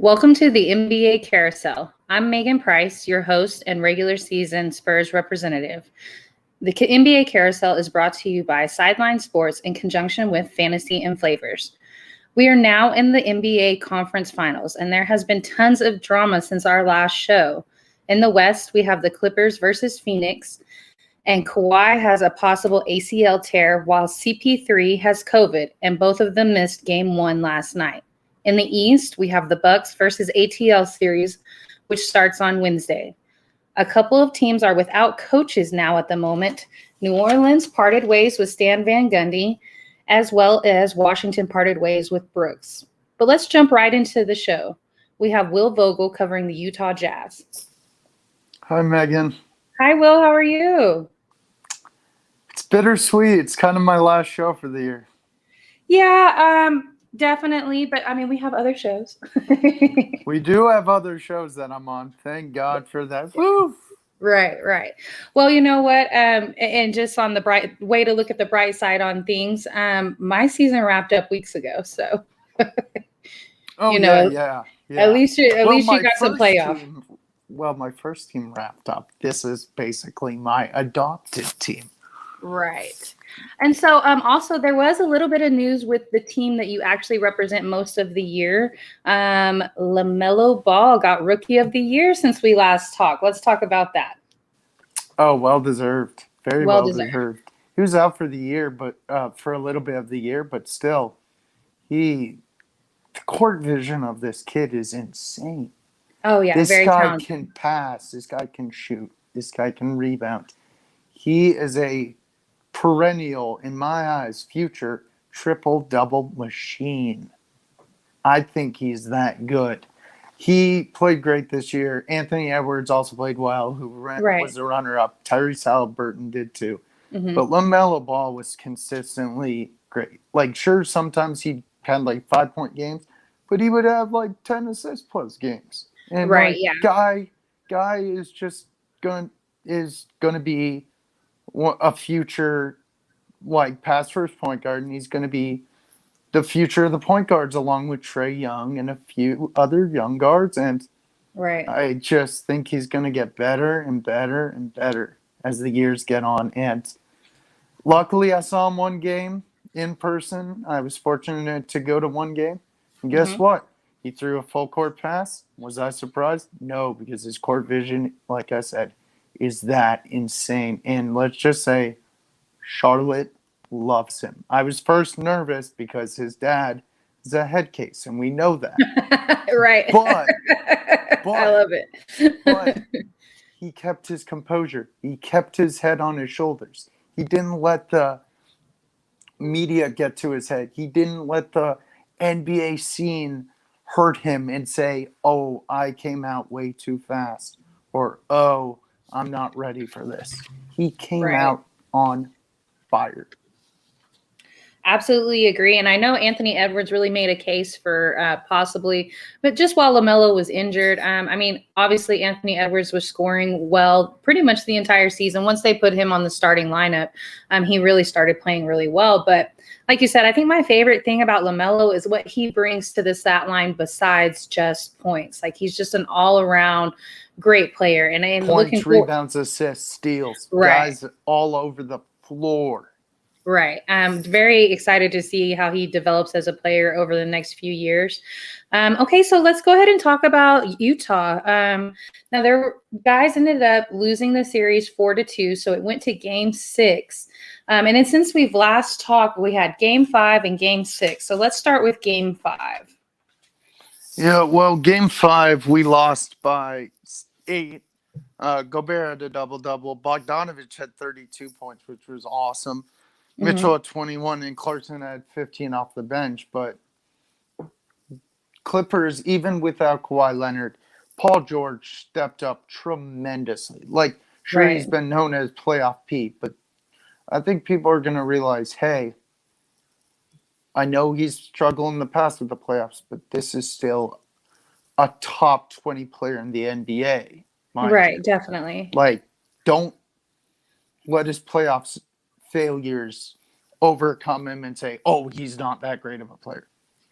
Welcome to the NBA Carousel. I'm Megan Price, your host and regular season Spurs representative. The NBA Carousel is brought to you by Sideline Sports in conjunction with Fantasy and Flavors. We are now in the NBA Conference Finals, and there has been tons of drama since our last show. In the West, we have the Clippers versus Phoenix, and Kawhi has a possible ACL tear, while CP3 has COVID, and both of them missed Game 1 last night. In the East, we have the Bucks versus ATL series, which starts on Wednesday. A couple of teams are without coaches now at the moment. New Orleans parted ways with Stan Van Gundy, as well as Washington parted ways with Brooks. But let's jump right into the show. We have Will Vogel covering the Utah Jazz. Hi, Megan. Hi, Will. How are you? It's bittersweet. It's kind of my last show for the year. Yeah, definitely. But, I mean, we have other shows. We do have other shows that I'm on. Thank God for that. Woo! Right. Well, you know what? And just on the bright way to look at the bright side on things, my season wrapped up weeks ago. So, Yeah. At least you got some playoff. My first team wrapped up. This is basically my adopted team. Right. And so also there was a little bit of news with the team that you actually represent most of the year. LaMelo Ball got Rookie of the Year since we last talked. Let's talk about that. Oh, well-deserved. Very well-deserved. He was out for the year, but for a little bit of the year, but still, the court vision of this kid is insane. Oh, yeah, this very guy talented. Can pass. This guy can shoot. This guy can rebound. He is a perennial, in my eyes, future triple-double machine. I think he's that good. He played great this year. Anthony Edwards also played well, who was the runner-up. Tyrese Halliburton did too. Mm-hmm. But LaMelo Ball was consistently great. Like, sure, sometimes he had like 5-point games, but he would have like 10 assists plus games. And guy is just going to be a future like past first point guard, and he's going to be the future of the point guards along with Trae Young and a few other young guards. And I just think he's going to get better and better and better as the years get on. And luckily I saw him one game in person. I was fortunate to go to one game. And guess what? He threw a full court pass. Was I surprised? No, because his court vision, like I said, is that insane. And let's just say Charlotte loves him. I was first nervous because his dad is a head case, and we know that. Right. But I love it. But he kept his composure. He kept his head on his shoulders. He didn't let the media get to his head. He didn't let the NBA scene hurt him and say, oh, I came out way too fast, or, oh, I'm not ready for this. He came out on fire. Absolutely agree. And I know Anthony Edwards really made a case for possibly, but just while LaMelo was injured, obviously Anthony Edwards was scoring well pretty much the entire season. Once they put him on the starting lineup, he really started playing really well. But like you said, I think my favorite thing about LaMelo is what he brings to the stat line besides just points. Like, he's just an all-around great player. And points, rebounds, assists, steals, guys all over the floor. Right. I'm very excited to see how he develops as a player over the next few years. Okay, so let's go ahead and talk about Utah. Now, their guys ended up losing the series 4-2, so it went to Game 6. And then since we've last talked, we had Game 5 and Game 6. So let's start with Game 5. Yeah, well, Game 5, we lost by 8. Gobert had a double-double. Bogdanovich had 32 points, which was awesome. Mitchell had 21 and Clarkson had 15 off the bench. But Clippers, even without Kawhi Leonard, Paul George stepped up tremendously. Like, sure, he's been known as playoff Pete, but I think people are going to realize, hey, I know he's struggled in the past with the playoffs, but this is still a top 20 player in the NBA. Definitely. Like, don't let his playoffs failures overcome him and say, oh, he's not that great of a player.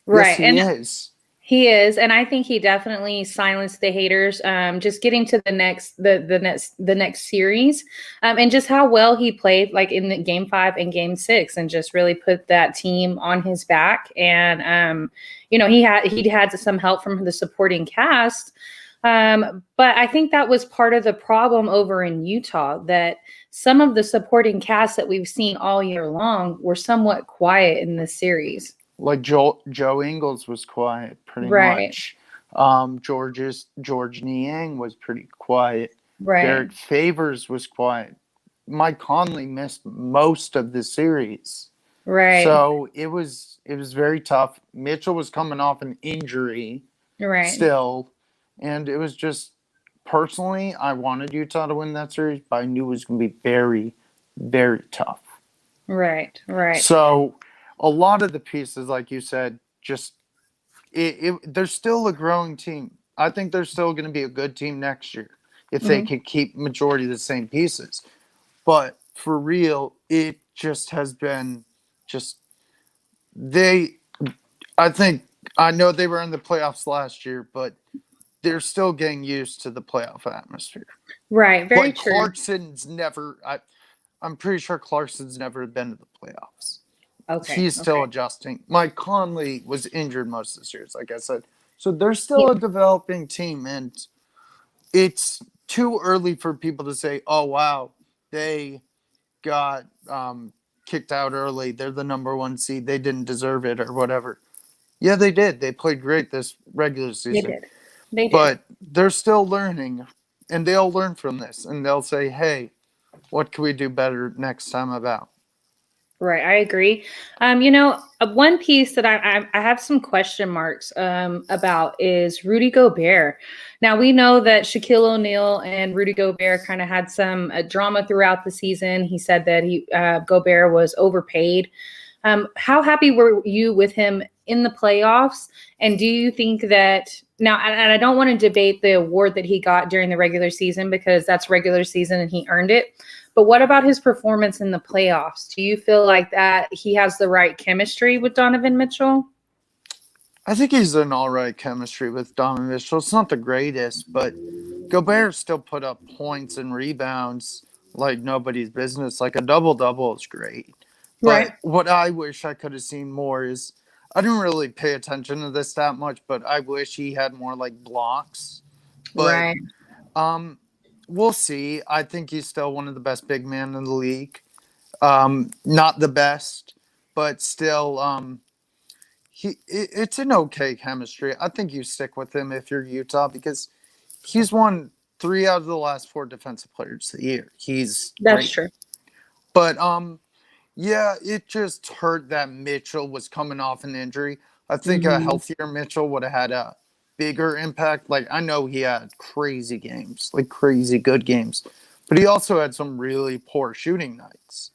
Right. Yes, he is. He is, and I think he definitely silenced the haters. Just getting to the next series, and just how well he played, like in the game 5 and game 6, and just really put that team on his back. And he had some help from the supporting cast, but I think that was part of the problem over in Utah, that some of the supporting cast that we've seen all year long were somewhat quiet in this series. Like Joe Ingles was quiet, pretty Right. much. George Niang was pretty quiet. Right. Derek Favors was quiet. Mike Conley missed most of the series. Right. So it was very tough. Mitchell was coming off an injury still, and it was just, personally, I wanted Utah to win that series, but I knew it was going to be very, very tough. Right. So a lot of the pieces, like you said, just they're still a growing team. I think they're still going to be a good team next year if they could keep majority of the same pieces. But for real, it just has been I know they were in the playoffs last year, but they're still getting used to the playoff atmosphere. Right. Very true. I'm pretty sure Clarkson's never been to the playoffs. Okay. He's still adjusting. Mike Conley was injured most of the series, like I said. So they're still a developing team, and it's too early for people to say, oh, wow, they got kicked out early. They're the number 1 seed. They didn't deserve it or whatever. Yeah, they did. They played great this regular season. They did. But they're still learning, and they'll learn from this, and they'll say, hey, what can we do better next time about? Right, I agree. One piece that I have some question marks about is Rudy Gobert. Now, we know that Shaquille O'Neal and Rudy Gobert kind of had some drama throughout the season. He said that Gobert was overpaid. How happy were you with him in the playoffs? And do you think that now, and I don't want to debate the award that he got during the regular season, because that's regular season and he earned it. But what about his performance in the playoffs? Do you feel like that he has the right chemistry with Donovan Mitchell? I think he's an all right chemistry with Donovan Mitchell. It's not the greatest, but Gobert still put up points and rebounds like nobody's business. Like a double-double is great. But what I wish I could have seen more is, I didn't really pay attention to this that much, but I wish he had more like blocks. But we'll see. I think he's still one of the best big men in the league. Not the best, but still, it's an okay chemistry. I think you stick with him if you're Utah, because he's won 3 out of the last 4 defensive players of the year. That's true. But yeah, it just hurt that Mitchell was coming off an injury. I think a healthier Mitchell would have had a bigger impact. Like, I know he had crazy games, like crazy good games, but he also had some really poor shooting nights.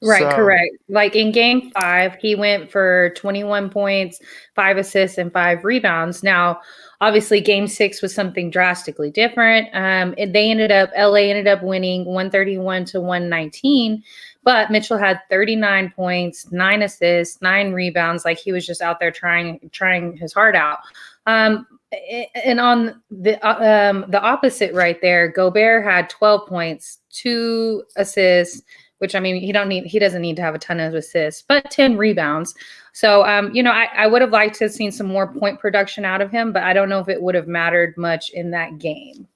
Right, correct. Like in game 5, he went for 21 points, 5 assists, and 5 rebounds. Now, obviously, game 6 was something drastically different. LA ended up winning 131-119, but Mitchell had 39 points, 9 assists, 9 rebounds. Like, he was just out there trying his heart out. And on the opposite right there, Gobert had 12 points, 2 assists, which, I mean, he doesn't need to have a ton of assists, but 10 rebounds. So, I would have liked to have seen some more point production out of him, but I don't know if it would have mattered much in that game.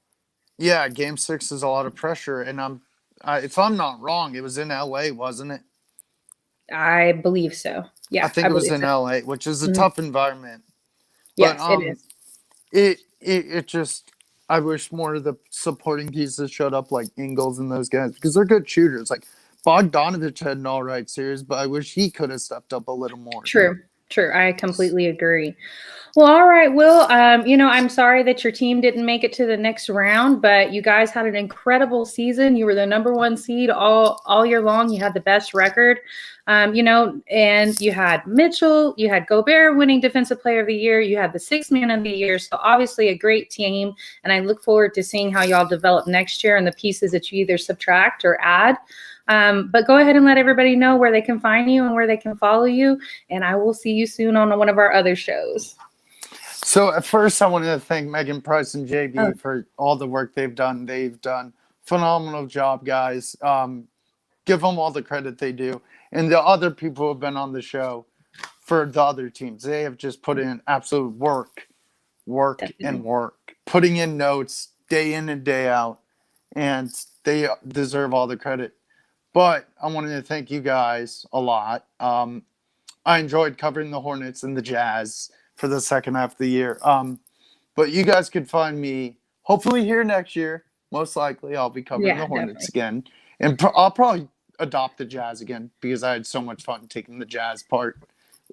Yeah, game 6 is a lot of pressure, and if I'm not wrong, it was in LA, wasn't it? I believe so. Yeah, I think it was in LA, which is a tough environment. Yes, it is. It just, I wish more of the supporting pieces showed up, like Ingles and those guys, because they're good shooters. Like, Bogdanovich had an all right series, but I wish he could have stepped up a little more. True. I completely agree. Well, all right, Will. I'm sorry that your team didn't make it to the next round, but you guys had an incredible season. You were the number 1 seed all year long. You had the best record, and you had Mitchell, you had Gobert winning Defensive Player of the Year, you had the 6th Man of the Year. So obviously a great team, and I look forward to seeing how y'all develop next year and the pieces that you either subtract or add. But go ahead and let everybody know where they can find you and where they can follow you, and I will see you soon on one of our other shows. So at first, I wanted to thank Megan Price and JB for all the work they've done. They've done phenomenal job, guys. Give them all the credit they do, and the other people who have been on the show for the other teams. They have just put in absolute work, and work, putting in notes day in and day out, and they deserve all the credit. But I wanted to thank you guys a lot. I enjoyed covering the Hornets and the Jazz for the second half of the year. But you guys could find me hopefully here next year. Most likely, I'll be covering the Hornets again, and I'll probably adopt the Jazz again because I had so much fun taking the Jazz part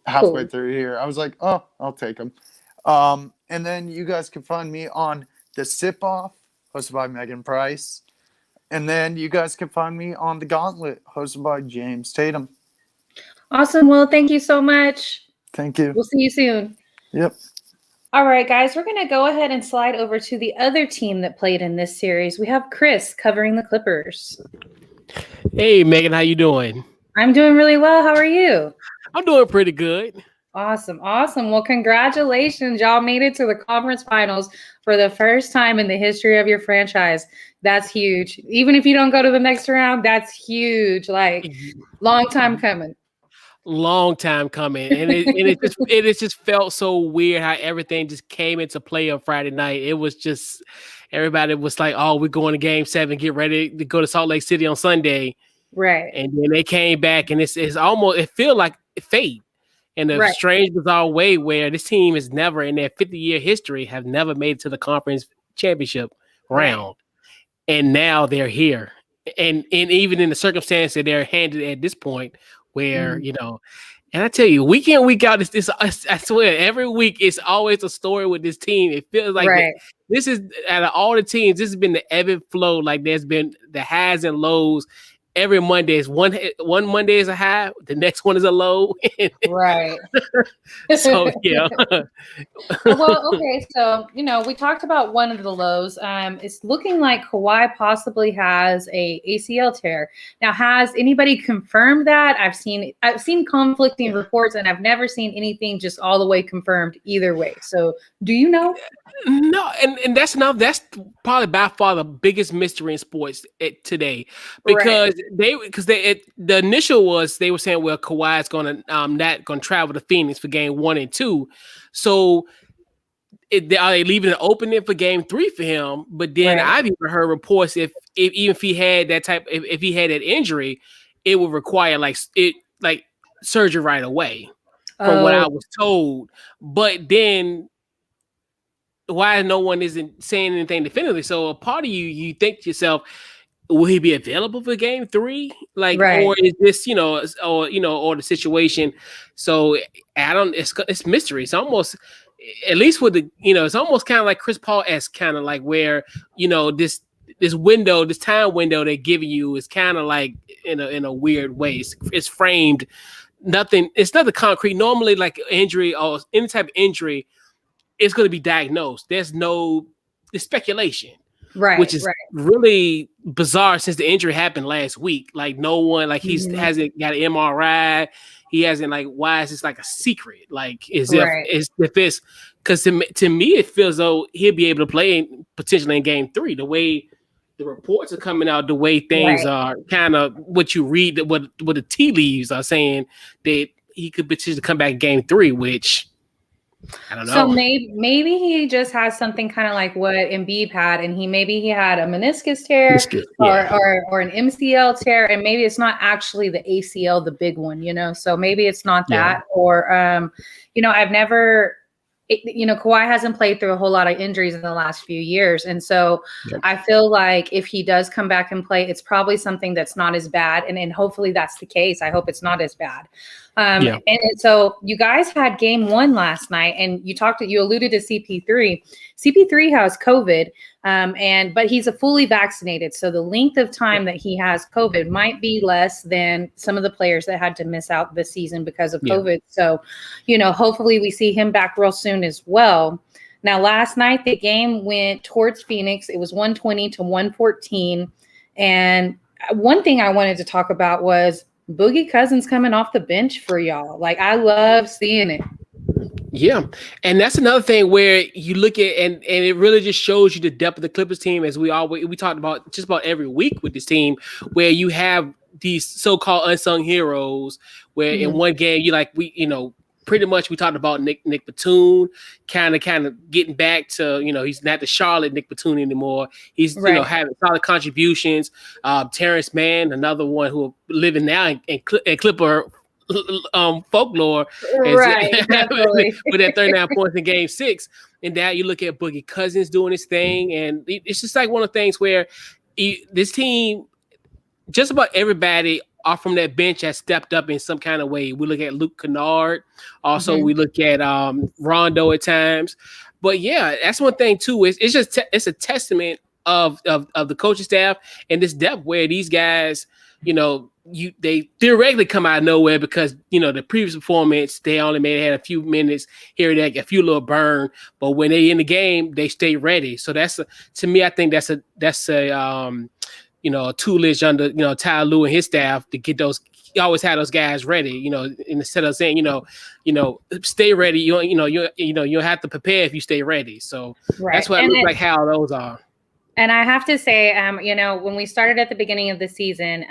halfway through here. I was like, oh, I'll take them. And then you guys can find me on the Sip Off, hosted by Megan Price. And then you guys can find me on the Gauntlet, hosted by James Tatum. Awesome. Well, thank you so much. Thank you. We'll see you soon. Yep. All right, guys, we're going to go ahead and slide over to the other team that played in this series. We have Chris covering the Clippers. Hey, Megan, how you doing? I'm doing really well. How are you? I'm doing pretty good. Awesome. Well, congratulations. Y'all made it to the conference finals for the first time in the history of your franchise. That's huge. Even if you don't go to the next round, that's huge. Like, long time coming. Long time coming. And it just felt so weird how everything just came into play on Friday night. It was just, everybody was like, oh, we're going to game 7, get ready to go to Salt Lake City on Sunday. Right. And then they came back, and it's almost, it feels like fate. In a strange, bizarre way where this team has never, in their 50-year history, have never made it to the conference championship round. And now they're here. And even in the circumstance that they're handed at this point where, you know, and I tell you, week in, week out, I swear, every week it's always a story with this team. It feels like this is, out of all the teams, this has been the ebb and flow. Like there's been the highs and lows. Every Monday is one Monday is a high, the next one is a low. Right. So yeah. Well, okay. So, you know, we talked about one of the lows. It's looking like Kawhi possibly has a ACL tear. Now, has anybody confirmed that? I've seen conflicting reports, and I've never seen anything just all the way confirmed either way. So, do you know? No, and that's probably by far the biggest mystery in sports today, because the initial was they were saying, well, Kawhi is going to not going to travel to Phoenix for game 1 and 2, so are they leaving it open for game 3 for him? But then I've even heard reports even if he had that if he had that injury, it would require like surgery right away, from what I was told. But then, why no one isn't saying anything definitively? So a part of you think to yourself, will he be available for game 3? Or is this, or the situation? So it's mystery. It's almost, at least with the, it's almost kind of like Chris Paul-esque, kind of like where, this window, this time window they're giving you is kind of like in a weird way. It's framed. It's nothing concrete. Normally, like injury or any type of injury, it's going to be diagnosed. There's speculation, which is really bizarre since the injury happened last week. Like no one, like hasn't got an MRI. He hasn't, like, why is this like a secret? Like if it's, because to me it feels though he'll be able to play potentially in game 3. The way the reports are coming out, the way things are, kind of what you read, what the tea leaves are saying, that he could potentially come back in game 3, which I don't know. So maybe he just has something kind of like what Embiid had, and he had a meniscus tear or an MCL tear, and maybe it's not actually the ACL, the big one, So maybe it's not that, or I've never. Kawhi hasn't played through a whole lot of injuries in the last few years. And so I feel like if he does come back and play, it's probably something that's not as bad. And hopefully that's the case. I hope it's not as bad. And so you guys had game 1 last night, and you alluded to CP3. CP3 has COVID, but he's a fully vaccinated. So the length of time that he has COVID might be less than some of the players that had to miss out this season because of COVID. So, hopefully we see him back real soon as well. Now, last night, the game went towards Phoenix. It was 120 to 114. And one thing I wanted to talk about was Boogie Cousins coming off the bench for y'all. Like, I love seeing it. Yeah, and that's another thing where you look at and it really just shows you the depth of the Clippers team, as we talked about just about every week with this team, where you have these so-called unsung heroes. Where in one game pretty much we talked about Nick Batum kind of getting back to he's not the Charlotte Nick Batum anymore. He's having solid contributions. Terrence Mann, another one who living now in Clipper folklore right, with that 39 points in game 6. And that you look at Boogie Cousins doing his thing, and it's just like one of the things where this team, just about everybody off from that bench has stepped up in some kind of way. We look at Luke Kennard, also we look at Rondo at times, but yeah, that's one thing too. It's just it's a testament of the coaching staff and this depth where these guys, they theoretically come out of nowhere because the previous performance they only had a few minutes here and there, a few little burn, but when they in the game they stay ready. So to me, I think that's a toolage under Ty Lue and his staff to get those. He always had those guys ready, instead of saying stay ready. You have to prepare if you stay ready. So that's what it looks like how those are. And I have to say, when we started at the beginning of the season,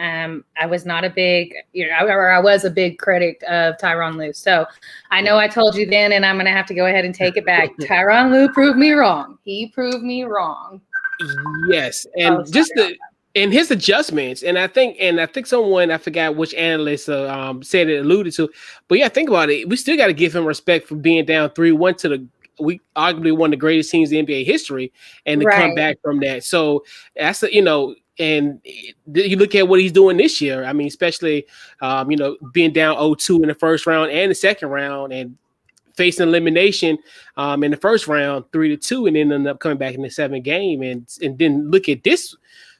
I was not a big, I was a big critic of Tyronn Lue. So I know I told you then, and I'm going to have to go ahead and take it back. Tyronn Lue proved me wrong. He proved me wrong. Yes, and and his adjustments, and I think someone, I forgot which analyst said it, alluded to, but yeah, think about it. We still got to give him respect for being down 3-1 to we arguably one of the greatest teams in NBA history, and to come back from that. So that's and you look at what he's doing this year. I mean, especially being down 0-2 in the first round and the second round, and facing elimination in the first round 3-2, and then ended up coming back in the 7th game, and then look at this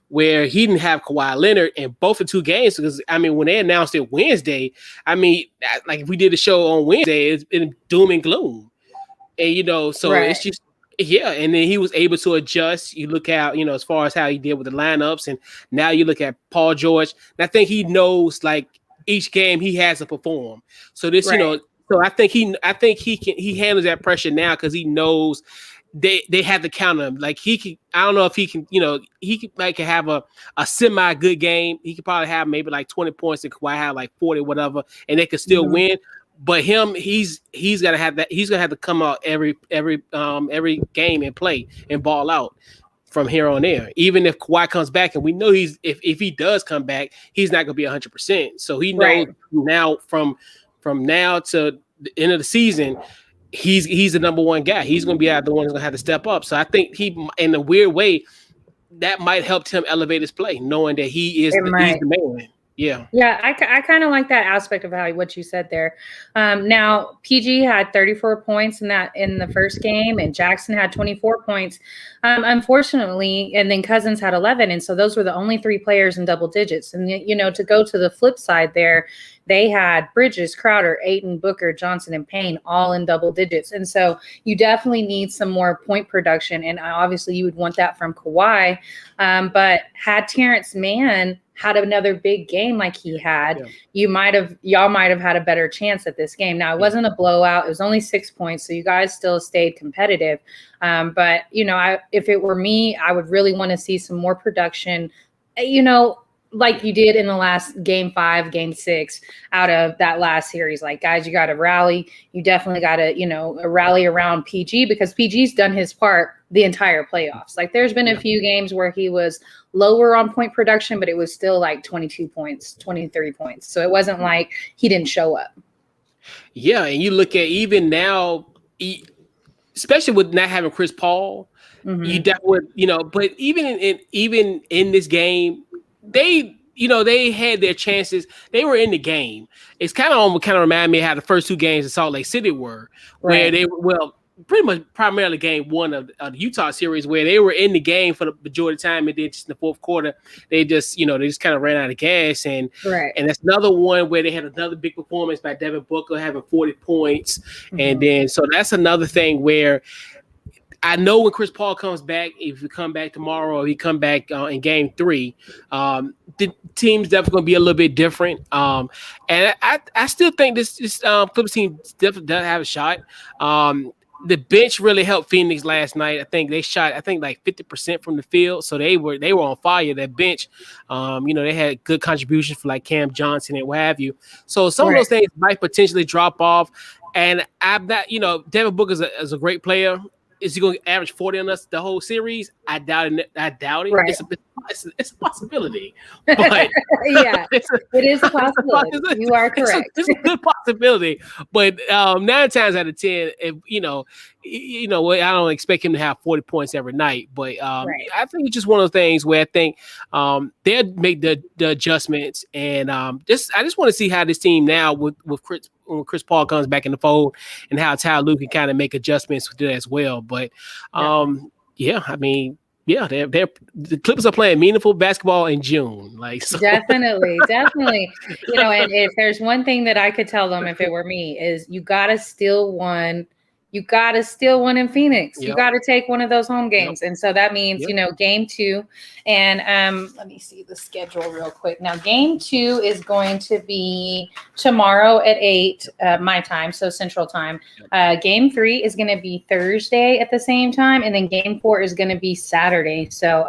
where he didn't have Kawhi Leonard in both the 2 games. Because when they announced it Wednesday, like if we did a show on Wednesday, it's been doom and gloom. And so it's just and then he was able to adjust. You look at as far as how he did with the lineups, and now you look at Paul George. And I think he knows like each game he has to perform. So this so I think he handles that pressure now because he knows they have to counter him. Like he can, I don't know if he can, he could like have a semi good game. He could probably have maybe like 20 points and Kawhi have like 40, whatever, and they could still win. But he's gonna have that. He's gonna have to come out every game and play and ball out from here on there. Even if Kawhi comes back, and we know if he does come back, he's not gonna be 100%. So he knows now from now to the end of the season, he's the number one guy. He's gonna be the one who's gonna have to step up. So I think he, in a weird way, that might help him elevate his play, knowing that he's the man. Yeah, I kind of like that aspect of what you said there. Now PG had 34 points in the first game, and Jackson had 24 points. Unfortunately, and then Cousins had 11, and so those were the only 3 players in double digits. And to go to the flip side there, they had Bridges, Crowder, Ayton, Booker, Johnson, and Payne all in double digits. And so you definitely need some more point production, and obviously you would want that from Kawhi. But had Terrence Mann had another big game like he had, y'all might have had a better chance at this game. Now, it wasn't a blowout. It was only 6 points, so you guys still stayed competitive. But, if it were me, I would really want to see some more production, like you did in the last game 5, game 6 out of that last series. Like, guys, you got to rally. You definitely got to, rally around PG, because PG's done his part the entire playoffs. Like, there's been a few games where he was lower on point production, but it was still like 22 points, 23 points. So it wasn't like he didn't show up. Yeah, and you look at even now, especially with not having Chris Paul, you definitely, but even in this game, they had their chances. They were in the game. It's kind of remind me of how the first 2 games in Salt Lake City were, where they were, pretty much primarily game 1 of the Utah series, where they were in the game for the majority of the time, and then just in the 4th quarter, they just kind of ran out of gas. And that's another one where they had another big performance by Devin Booker having 40 points. And then, so that's another thing where I know when Chris Paul comes back, if he come back tomorrow or he come back in Game 3, the team's definitely going to be a little bit different. And I still think this Clippers team definitely does have a shot. The bench really helped Phoenix last night. I think they shot, like 50% from the field, so they were on fire. That bench, they had good contributions for like Cam Johnson and what have you. So some of those things might potentially drop off. And I'm not, Devin Booker is a great player. Is he going to average 40 on us the whole series? I doubt it. Right. It's a possibility. But yeah, it is a possibility. You are correct. It's a good possibility. But 9 times out of 10, if I don't expect him to have 40 points every night. But I think it's just one of those things where I think they'll make the adjustments. And I just want to see how this team now with Chris, when Chris Paul comes back in the fold, and how Tyler Lue can kind of make adjustments with it as well. But the Clippers are playing meaningful basketball in June. Definitely. And if there's one thing that I could tell them if it were me is you got to steal one. You got to steal one in Phoenix. Yep. You got to take one of those home games. Yep. And so that means, Game 2. And let me see the schedule real quick. Now, Game 2 is going to be tomorrow at 8 my time, so Central Time. Game 3 is going to be Thursday at the same time. And then Game 4 is going to be Saturday. So,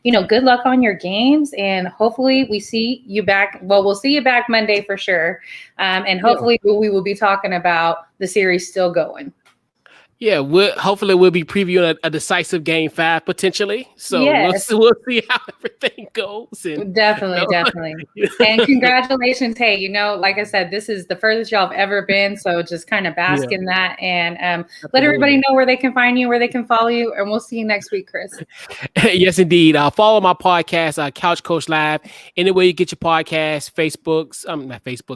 good luck on your games. And hopefully we see you back. Well, we'll see you back Monday for sure. And hopefully we will be talking about the series still going. Yeah, hopefully we'll be previewing a decisive Game 5 potentially. So we'll see how everything goes. And, definitely. And congratulations. Hey, like I said, this is the furthest y'all have ever been. So just kind of bask in that and let everybody know where they can find you, where they can follow you. And we'll see you next week, Chris. Yes, indeed. Follow my podcast, Couch Coach Live. Anywhere you get your podcast,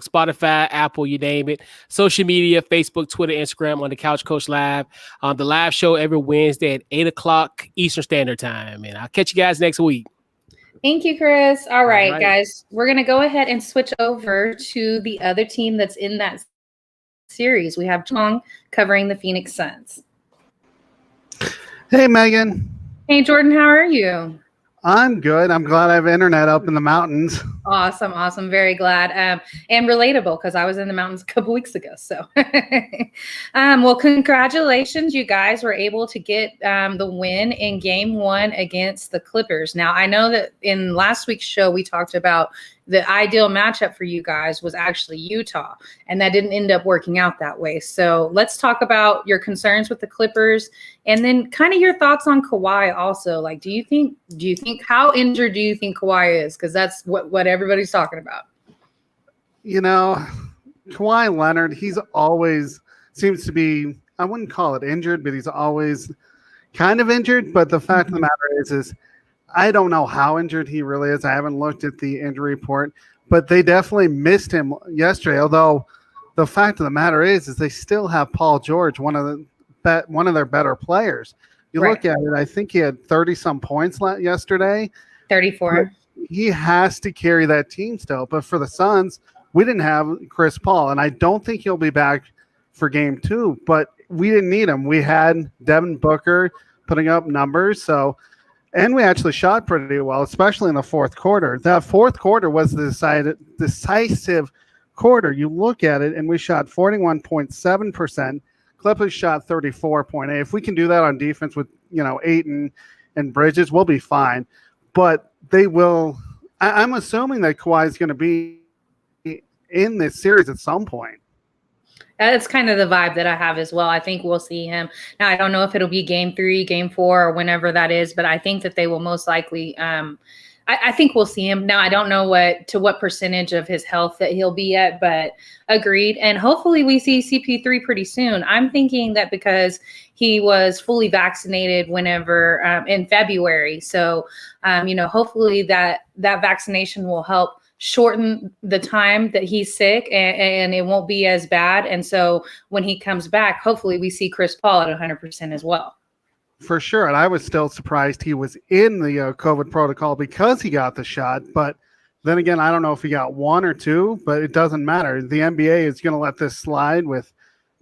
Spotify, Apple, you name it. Social media, Facebook, Twitter, Instagram on the Couch Coach Live. The live show every Wednesday at 8 o'clock Eastern Standard Time. And I'll catch you guys next week. Thank you, Chris. All right, guys. We're going to go ahead and switch over to the other team that's in that series. We have Chong covering the Phoenix Suns. Hey, Megan. Hey, Jordan. How are you? I'm good. I'm glad I have internet up in the mountains. Awesome. Very glad. And relatable because I was in the mountains a couple weeks ago. So, well, congratulations. You guys were able to get the win in Game 1 against the Clippers. Now, I know that in last week's show, we talked about the ideal matchup for you guys was actually Utah, and that didn't end up working out that way. So let's talk about your concerns with the Clippers and then kind of your thoughts on Kawhi also. Like, do you think how injured do you think Kawhi is? Because that's what everybody's talking about. Kawhi Leonard, he's always seems to be, I wouldn't call it injured, but he's always kind of injured. But the fact of the matter is I don't know how injured he really is. I haven't looked at the injury report, but they definitely missed him yesterday. Although the fact of the matter is they still have Paul George, one of their better players. You look at it, I think he had 30-some points yesterday. 34. He has to carry that team still. But for the Suns, we didn't have Chris Paul, and I don't think he'll be back for Game 2. But we didn't need him. We had Devin Booker putting up numbers, and we actually shot pretty well, especially in the fourth quarter. That fourth quarter was the decisive quarter. You look at it, and we shot 41.7%. Clippers shot 34.8%. If we can do that on defense with, Ayton and Bridges, we'll be fine. But they will – I'm assuming that Kawhi is going to be in this series at some point. That's kind of the vibe that I have as well. I think we'll see him. Now, I don't know if it'll be Game 3, Game 4, or whenever that is, but I think that they will most likely I think we'll see him. Now, I don't know what percentage of his health that he'll be at, but agreed. And hopefully we see CP3 pretty soon. I'm thinking that because he was fully vaccinated whenever in February. So, hopefully that vaccination will help shorten the time that he's sick and it won't be as bad. And so when he comes back, hopefully we see Chris Paul at 100% as well. For sure. And I was still surprised he was in the COVID protocol because he got the shot. But then again, I don't know if he got 1 or 2, but it doesn't matter. The NBA is going to let this slide with,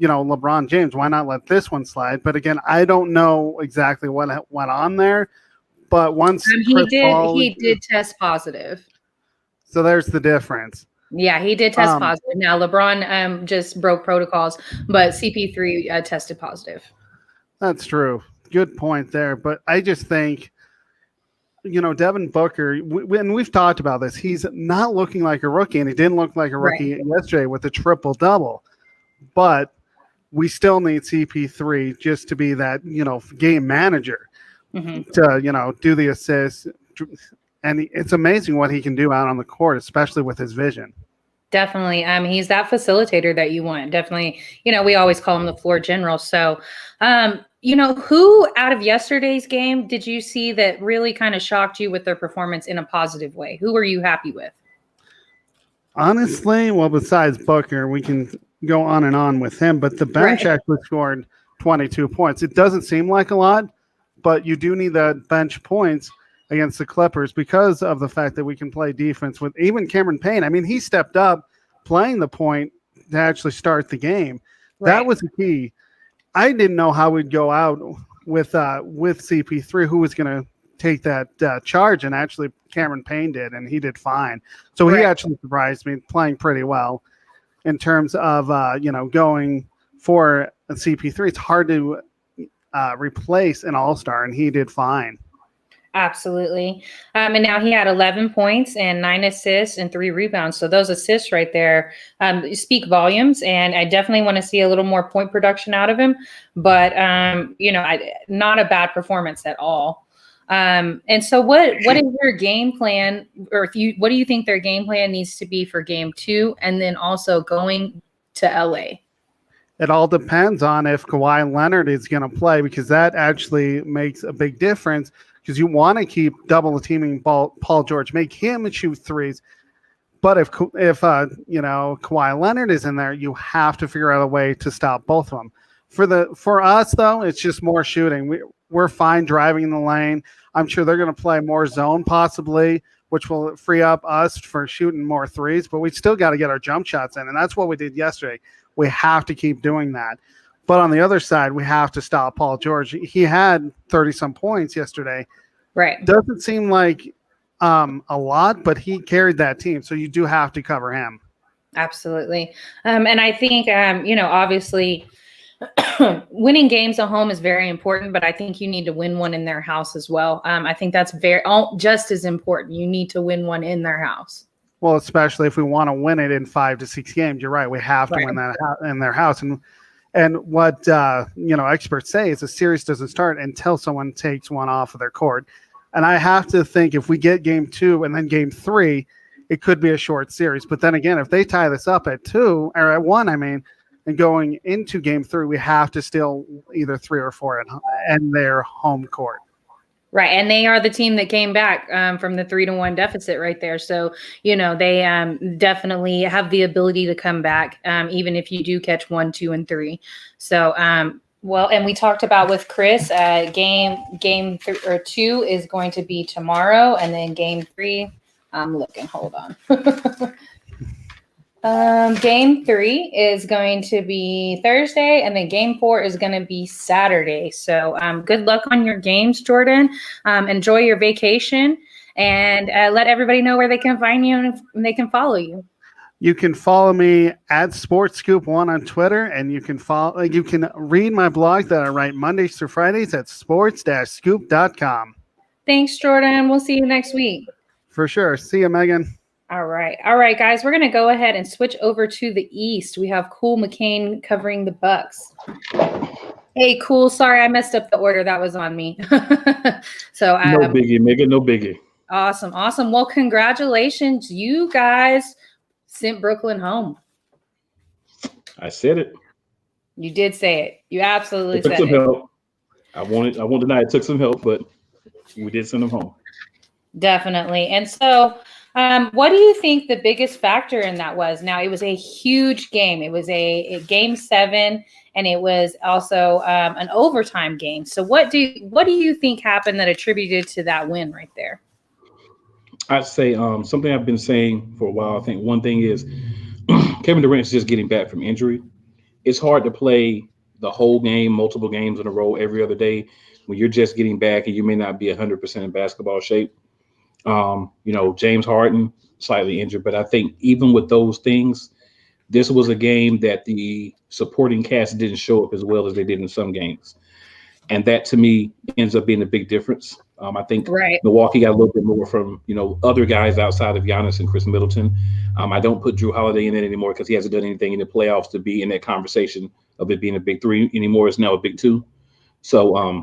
LeBron James. Why not let this one slide? But again, I don't know exactly what went on there. But once he did test positive. So there's the difference. Yeah, he did test positive. Now LeBron just broke protocols, but CP3 tested positive. That's true. Good point there. But I just think, Devin Booker, and we've talked about this, he's not looking like a rookie, and he didn't look like a rookie yesterday with a triple-double. But we still need CP3 just to be that, game manager to, do the assists. And it's amazing what he can do out on the court, especially with his vision. Definitely. He's that facilitator that you want. Definitely. We always call him the floor general. So, who out of yesterday's game did you see that really kind of shocked you with their performance in a positive way? Who were you happy with? Honestly, well, besides Booker, we can go on and on with him, but the bench actually scored 22 points. It doesn't seem like a lot, but you do need the bench points against the Clippers because of the fact that we can play defense with even Cameron Payne. I mean, he stepped up playing the point to actually start the game. That was the key. I didn't know how we'd go out with CP3, who was going to take that charge, and actually Cameron Payne did, and he did fine. So he actually surprised me, playing pretty well in terms of going for a CP3. It's hard to replace an all-star, and he did fine. Absolutely. And now he had 11 points and 9 assists and 3 rebounds. So those assists right there speak volumes. And I definitely want to see a little more point production out of him. But, not a bad performance at all. And so what is your game plan, or what do you think their game plan needs to be for game 2 and then also going to LA? It all depends on if Kawhi Leonard is going to play, because that actually makes a big difference. Because you want to keep double teaming Paul George, make him shoot threes. But if Kawhi Leonard is in there, you have to figure out a way to stop both of them. For us though, it's just more shooting. We're fine driving in the lane. I'm sure they're going to play more zone possibly, which will free up us for shooting more threes. But we still got to get our jump shots in, and that's what we did yesterday. We have to keep doing that. But on the other side, we have to stop Paul George. He had 30-some points yesterday. Right. Doesn't seem like a lot, but he carried that team. So you do have to cover him. Absolutely. And I think, obviously winning games at home is very important, but I think you need to win one in their house as well. I think that's just as important. You need to win one in their house. Well, especially if we want to win it in 5 to 6 games. You're right. We have to win that in their house. And what experts say is a series doesn't start until someone takes one off of their court. And I have to think if we get game 2 and then game 3, it could be a short series. But then again, if they tie this up at 2 or at 1, and going into game 3, we have to steal either 3 or 4 and their home court. Right. And they are the team that came back from the 3-1 deficit right there. So, they definitely have the ability to come back, even if you do catch 1, 2, and 3. So, and we talked about with Chris, game 2 is going to be tomorrow. And then game 3, I'm looking, hold on. Game 3 is going to be Thursday, and then game 4 is going to be Saturday. So good luck on your games, Jordan. Enjoy your vacation, and let everybody know where they can find you and they can follow you. You can follow me at SportsScoop1 on Twitter, and you can read my blog that I write Mondays through Fridays at sports-scoop.com. Thanks, Jordan. We'll see you next week. For sure. See you, Megan. All right, guys. We're going to go ahead and switch over to the East. We have Cool McCain covering the Bucks. Hey, Cool. Sorry, I messed up the order. That was on me. So no biggie, Megan. No biggie. Awesome. Well, congratulations. You guys sent Brooklyn home. I said it. You did say it. You absolutely said it. Took some help. I won't deny it took some help, but we did send them home. Definitely. And so what do you think the biggest factor in that was? Now, it was a huge game. It was a game 7, and it was also an overtime game. So what do you think happened that attributed to that win right there? I'd say something I've been saying for a while. I think one thing is Kevin Durant is just getting back from injury. it's hard to play the whole game, multiple games in a row every other day when you're just getting back and you may not be 100% in basketball shape. James Harden slightly injured, but I think even with those things, this was a game that the supporting cast didn't show up as well as they did in some games. And that to me ends up being a big difference. I think Right. Milwaukee got a little bit more from, other guys outside of Giannis and Chris Middleton. I don't put Drew Holiday in it anymore because he hasn't done anything in the playoffs to be in that conversation of it being a big three anymore. It's now a big two. So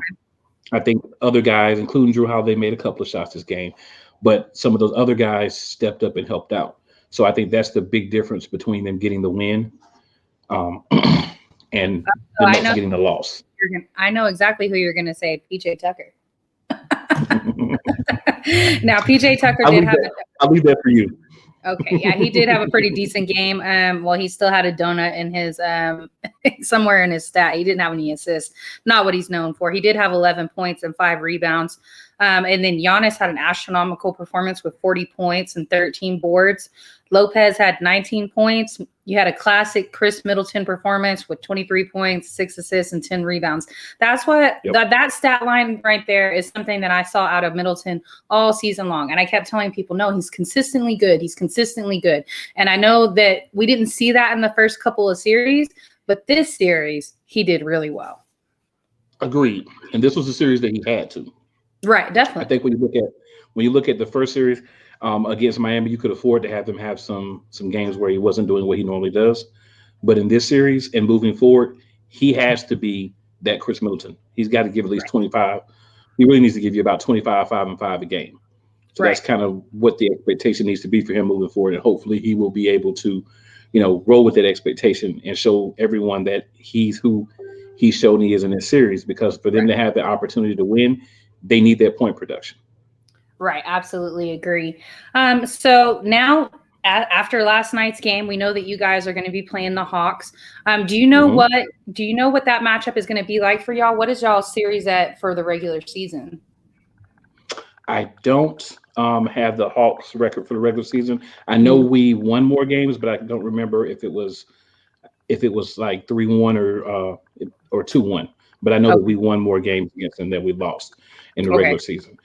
I think other guys, including Drew Holiday, made a couple of shots this game, but some of those other guys stepped up and helped out. So I think that's the big difference between them getting the win and the Nets getting the loss. I know exactly who you're going to say, PJ Tucker. Now, PJ Tucker I'll leave that for you. Okay, yeah, he did have a pretty decent game. Well, he still had a donut in his somewhere in his stat. He didn't have any assists, not what he's known for. He did have 11 points and 5 rebounds. And then Giannis had an astronomical performance with 40 points and 13 boards. Lopez had 19 points. You had a classic Chris Middleton performance with 23 points, 6 assists, and 10 rebounds. That's what that stat line right there is something that I saw out of Middleton all season long. And I kept telling people, no, he's consistently good. He's consistently good. And I know that we didn't see that in the first couple of series, but this series, he did really well. Agreed. And this was a series that he had to. Right, definitely. I think when you look at the first series against Miami, you could afford to have him have some games where he wasn't doing what he normally does. But in this series and moving forward, he has to be that Chris Middleton. He's got to give at least 25. He really needs to give you about 25, 5, and 5 a game. So that's kind of what the expectation needs to be for him moving forward. And hopefully he will be able to, roll with that expectation and show everyone that he's who he's shown he is in this series, because for them to have the opportunity to win, they need that point production. Right. Absolutely agree. So now after last night's game, we know that you guys are going to be playing the Hawks. Do you know what that matchup is going to be like for y'all? What is y'all's series for the regular season? I don't have the Hawks record for the regular season. I know we won more games, but I don't remember if it was like 3-1 or 2-1. But I know that we won more games against them than we lost in the regular season.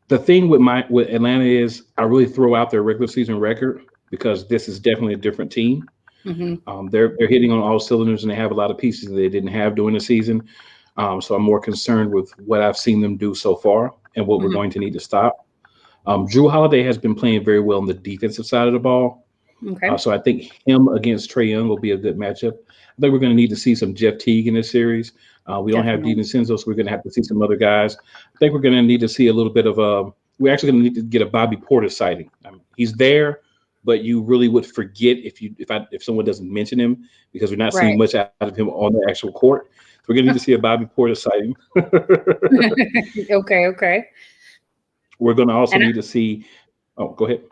The thing with Atlanta is I really throw out their regular season record because this is definitely a different team. They're hitting on all cylinders and they have a lot of pieces that they didn't have during the season. So I'm more concerned with what I've seen them do so far and what we're going to need to stop. Drew Holiday has been playing very well on the defensive side of the ball. So I think him against Trae Young will be a good matchup. I think we're going to need to see some Jeff Teague in this series. We don't have DiVincenzo, so we're going to have to see some other guys. I think we're going to need to see a little bit of we're actually going to need to get a Bobby Portis sighting. I mean, he's there, but you really would forget if someone doesn't mention him because we're not seeing much out of him on the actual court. So we're going to need to see a Bobby Portis sighting. Okay. We're going to also need to see. Oh, go ahead.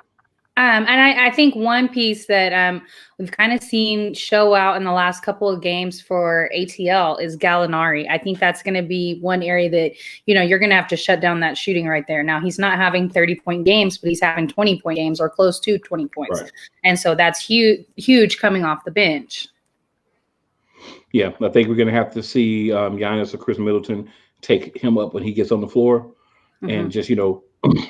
And I think one piece that we've kind of seen show out in the last couple of games for ATL is Gallinari. I think that's going to be one area that, you're going to have to shut down that shooting right there. Now, he's not having 30-point games, but he's having 20-point games or close to 20 points. Right. And so that's huge coming off the bench. Yeah, I think we're going to have to see Giannis or Chris Middleton take him up when he gets on the floor and just,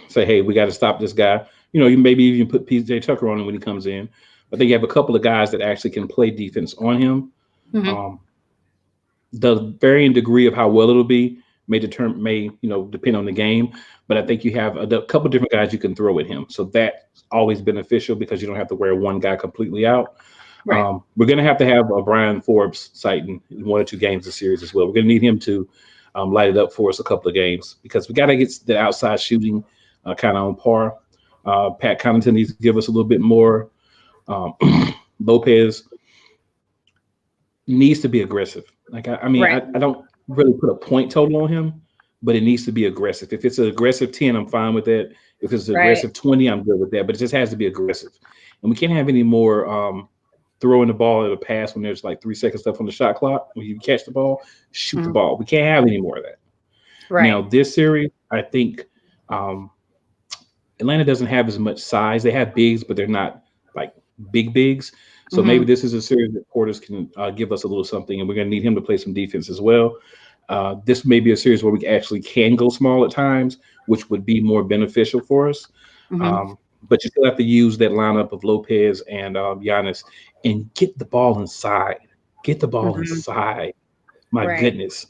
say, hey, we got to stop this guy. You maybe even put PJ Tucker on him when he comes in. I think you have a couple of guys that actually can play defense on him. The varying degree of how well it'll be may depend on the game. But I think you have a couple of different guys you can throw at him. So that's always beneficial because you don't have to wear one guy completely out. Right. We're going to have a Brian Forbes sighting in 1 or 2 games this series as well. We're going to need him to light it up for us a couple of games because we got to get the outside shooting kind of on par. Pat Connaughton needs to give us a little bit more. Lopez needs to be aggressive. Like I don't really put a point total on him, but it needs to be aggressive. If it's an aggressive 10, I'm fine with that. If it's an aggressive 20, I'm good with that. But it just has to be aggressive. And we can't have any more throwing the ball at a pass when there's like 3 seconds left on the shot clock. When you catch the ball, shoot the ball. We can't have any more of that. Right. Now, this series, I think Atlanta doesn't have as much size. They have bigs, but they're not like big bigs. So maybe this is a series that Portis can give us a little something, and we're going to need him to play some defense as well. This may be a series where we actually can go small at times, which would be more beneficial for us. But you still have to use that lineup of Lopez and Giannis and get the ball inside. Get the ball inside. My goodness.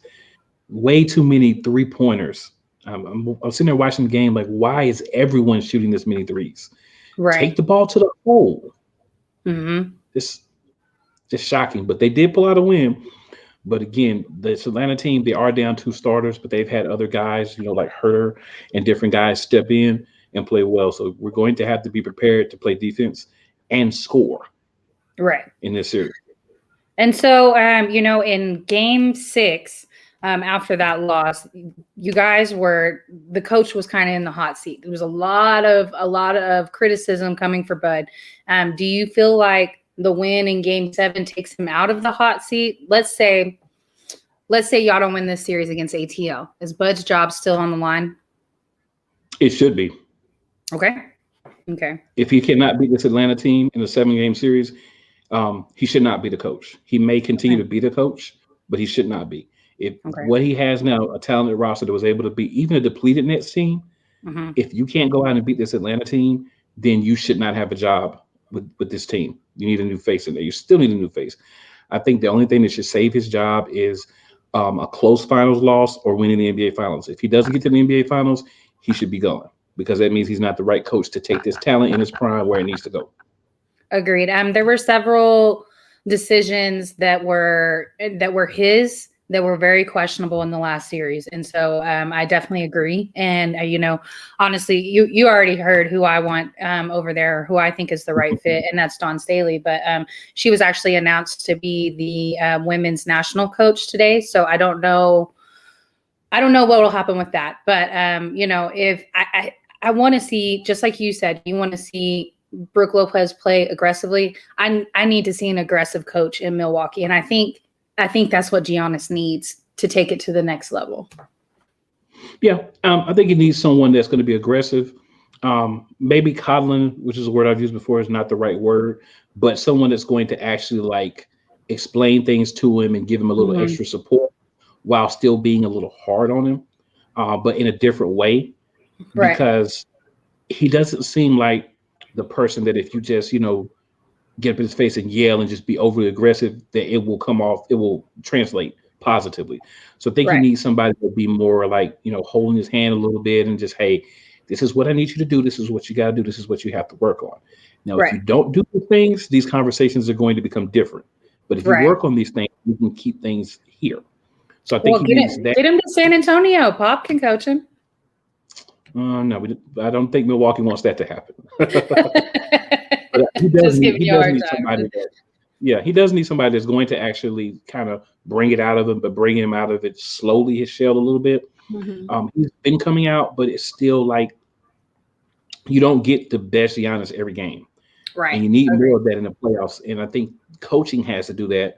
Way too many three-pointers. I'm sitting there watching the game like, why is everyone shooting this many threes? Take the ball to the hole. It's just shocking. But they did pull out a win. But again, this Atlanta team, they are down 2 starters, but they've had other guys, like Herter and different guys step in and play well. So we're going to have to be prepared to play defense and score in this series. And so, in game 6, after that loss, you guys the coach was kind of in the hot seat. There was a lot of criticism coming for Bud. Do you feel like the win in game 7 takes him out of the hot seat? Let's say y'all don't win this series against ATL. Is Bud's job still on the line? It should be. Okay. If he cannot beat this Atlanta team in a 7-game series, he should not be the coach. He may continue to be the coach, but he should not be. What he has now, a talented roster that was able to beat even a depleted Nets team, if you can't go out and beat this Atlanta team, then you should not have a job with this team. You need a new face in there. You still need a new face. I think the only thing that should save his job is a close finals loss or winning the NBA Finals. If he doesn't get to the NBA Finals, he should be gone, because that means he's not the right coach to take this talent in his prime where it needs to go. Agreed. There were several decisions that were his that were very questionable in the last series. And so I definitely agree. And, honestly, you already heard who I want over there, who I think is the right fit, and that's Dawn Staley. But she was actually announced to be the women's national coach today. So I don't know what will happen with that. But, if I want to see, just like you said, you want to see Brooke Lopez play aggressively. I need to see an aggressive coach in Milwaukee. And I think that's what Giannis needs to take it to the next level. Yeah, I think he needs someone that's going to be aggressive. Maybe coddling, which is a word I've used before, is not the right word, but someone that's going to actually explain things to him and give him a little extra support while still being a little hard on him, but in a different way. Because he doesn't seem like the person that if you just, get up in his face and yell and just be overly aggressive, that it will come off, it will translate positively. So I think he needs somebody to be more holding his hand a little bit and just, hey, this is what I need you to do. This is what you got to do. This is what you have to work on. Now, if you don't do the things, these conversations are going to become different. But if you work on these things, you can keep things here. So I think he needs that. Get him to San Antonio. Pop can coach him. No, I don't think Milwaukee wants that to happen. He does need somebody that's going to actually kind of bring it out of him, but bringing him out of it slowly, his shell a little bit. He's been coming out, but it's still you don't get the best Giannis every game. And you need more of that in the playoffs. And I think coaching has to do that.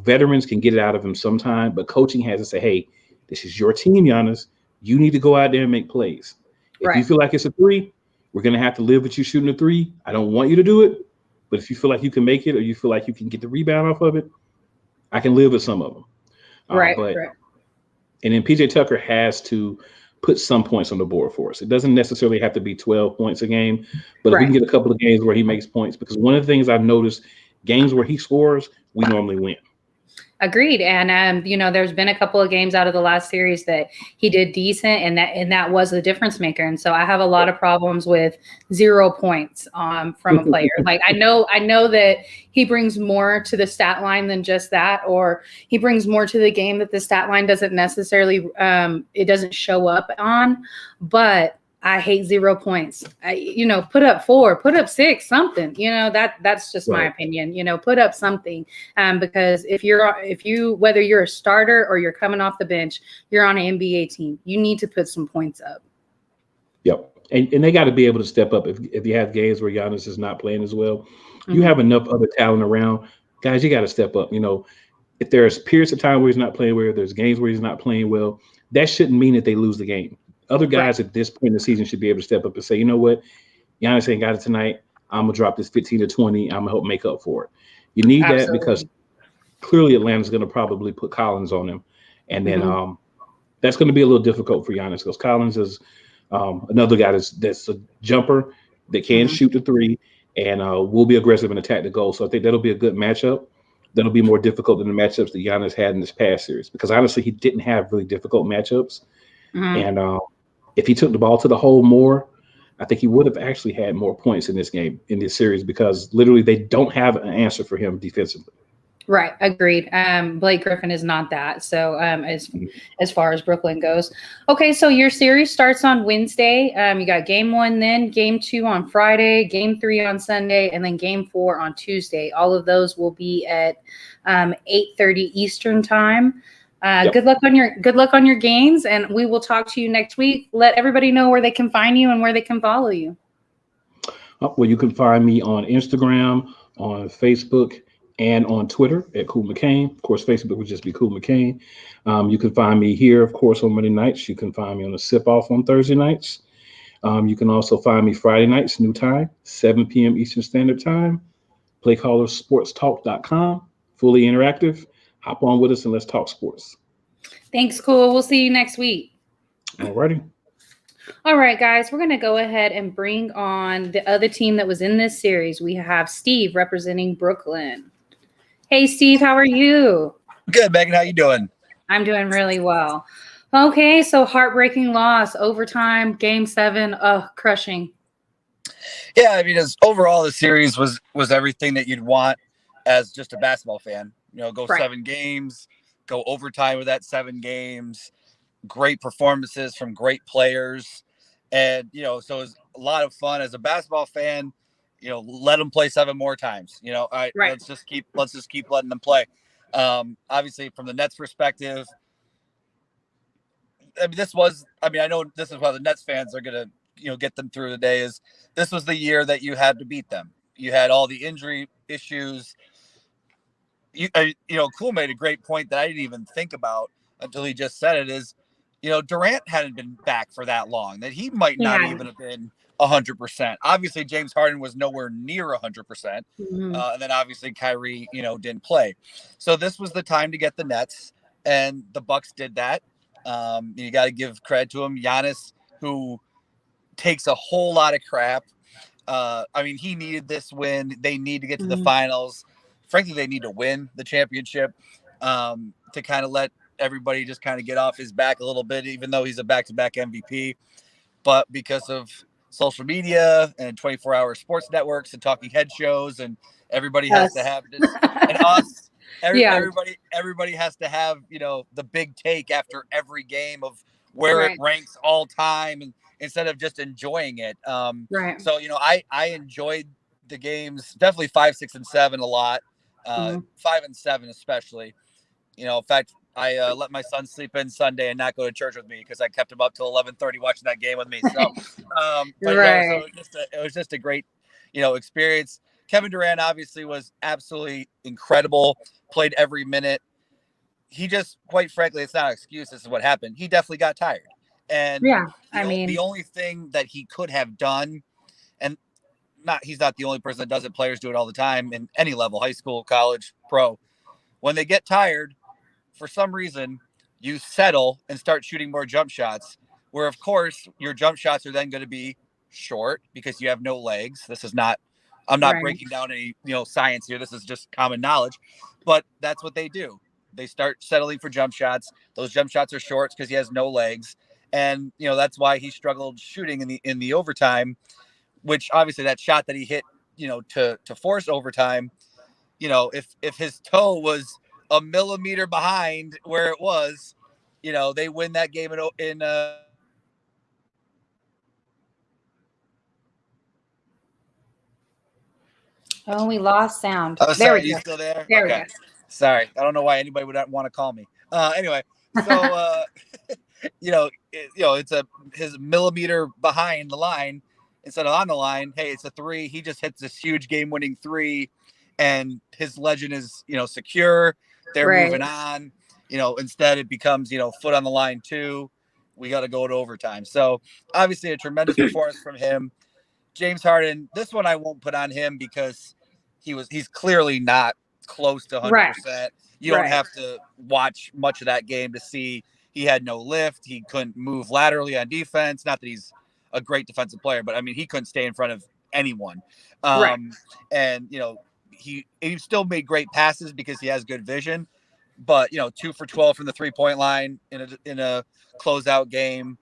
Veterans can get it out of him sometime, but coaching has to say, hey, this is your team, Giannis. You need to go out there and make plays. If you feel like it's a 3, we're going to have to live with you shooting a 3. I don't want you to do it, but if you feel like you can make it or you feel like you can get the rebound off of it, I can live with some of them. And then PJ Tucker has to put some points on the board for us. It doesn't necessarily have to be 12 points a game, but if we can get a couple of games where he makes points, because one of the things I've noticed, games where he scores, we normally win. Agreed. And, there's been a couple of games out of the last series that he did decent, and that was the difference maker. And so I have a lot of problems with 0 points from a player. I know that he brings more to the stat line than just that, or he brings more to the game that the stat line doesn't necessarily, it doesn't show up on, but I hate 0 points. Put up 4, put up 6, something. That's just my opinion. Put up something. Because if you whether you're a starter or you're coming off the bench, you're on an NBA team. You need to put some points up. Yep, and they got to be able to step up. If you have games where Giannis is not playing as well, you have enough other talent around, guys. You got to step up. If there's periods of time where he's not playing well, there's games where he's not playing well, that shouldn't mean that they lose the game. Other guys at this point in the season should be able to step up and say, you know what, Giannis ain't got it tonight. I'm gonna drop this 15 to 20. I'm gonna help make up for it. You need that because Absolutely. clearly Atlanta's gonna probably put Collins on him, and then Mhm. that's going to be a little difficult for Giannis because Collins is another guy that's a jumper that can Mhm. shoot the three and will be aggressive and attack the goal. So I think that'll be a good matchup. That'll be more difficult than the matchups that Giannis had in this past series because honestly, he didn't have really difficult matchups. Mhm. And if he took the ball to the hole more, I think he would have actually had more points in this game, in this series, because literally they don't have an answer for him defensively. Right, agreed. Blake Griffin is not that. So as far as Brooklyn goes, okay. So your series starts on Wednesday. You got game 1, then game 2 on Friday, game 3 on Sunday, and then game 4 on Tuesday. All of those will be at 8:30 Eastern time. Yep. Good luck on your games, and we will talk to you next week. Let everybody know where they can find you and where they can follow you. Well, you can find me on Instagram, on Facebook, and on Twitter at Cool McCain. Of course, Facebook would just be Cool McCain. You can find me here, of course, on Monday nights. You can find me on the Sip Off on Thursday nights. You can also find me Friday nights, new time, 7 p.m. Eastern Standard Time. PlayCallerSportsTalk.com, fully interactive. Hop on with us and let's talk sports. Thanks, Cool. We'll see you next week. Alrighty. All right, guys, we're going to go ahead and bring on the other team that was in this series. We have Steve representing Brooklyn. Hey, Steve, how are you? Good, Megan. How you doing? I'm doing really well. Okay, so heartbreaking loss, overtime, game 7. Oh, crushing. Yeah, I mean, overall the series was everything that you'd want as just a basketball fan. Go Right. 7 games, go overtime with that 7 games. Great performances from great players, and so it was a lot of fun as a basketball fan. Let them play 7 more times. All right, Right. let's just keep letting them play. Obviously, from the Nets' perspective, I know this is why the Nets fans are gonna get them through the day. Is this was the year that you had to beat them. You had all the injury issues. Cool made a great point that I didn't even think about until he just said it. Is Durant hadn't been back for that long, that he might not even have been 100%. Obviously, James Harden was nowhere near 100%, and then obviously Kyrie didn't play. So this was the time to get the Nets, and the Bucks did that. You got to give credit to him. Giannis, who takes a whole lot of crap. He needed this win. They need to get to the finals. Frankly, they need to win the championship to kind of let everybody just kind of get off his back a little bit, even though he's a back-to-back MVP. But because of social media and 24-hour sports networks and talking head shows, and everybody has to have this, and us, everybody has to have the big take after every game of where it ranks all time, and instead of just enjoying it. Right. So I enjoyed the games, definitely 5, 6, and 7 a lot. 5 and 7 especially. In fact, I let my son sleep in Sunday and not go to church with me because I kept him up till 11:30 watching that game with me. So, so it was just a great, experience. Kevin Durant obviously was absolutely incredible. Played every minute. He just, quite frankly, it's not an excuse. This is what happened. He definitely got tired. And the only thing that he could have done, and he's not the only person that does it. Players do it all the time in any level, high school, college, pro. When they get tired, for some reason, you settle and start shooting more jump shots, where, of course, your jump shots are then going to be short because you have no legs. I'm not breaking down any, science here. This is just common knowledge, but that's what they do. They start settling for jump shots. Those jump shots are short because he has no legs. And, that's why he struggled shooting in the overtime, which obviously that shot that he hit, to force overtime, if his toe was a millimeter behind where it was, they win that game in Oh, we lost sound. Oh, There sorry. we You go. still there? There Okay. we go. Sorry. I don't know why anybody would want to call me. Anyway, so, it's his millimeter behind the line instead of on the line. Hey, it's a 3. He just hits this huge game-winning 3, and his legend is, secure. They're moving on. Instead it becomes, foot on the line 2. We got to go to overtime. So obviously a tremendous performance from him. James Harden, this one I won't put on him because he's clearly not close to 100%. You don't have to watch much of that game to see he had no lift. He couldn't move laterally on defense. Not that he's a great defensive player, but I mean, he couldn't stay in front of anyone. And, you know, he still made great passes because he has good vision, but, you know, 2 for 12 from the 3-point line in a closeout game,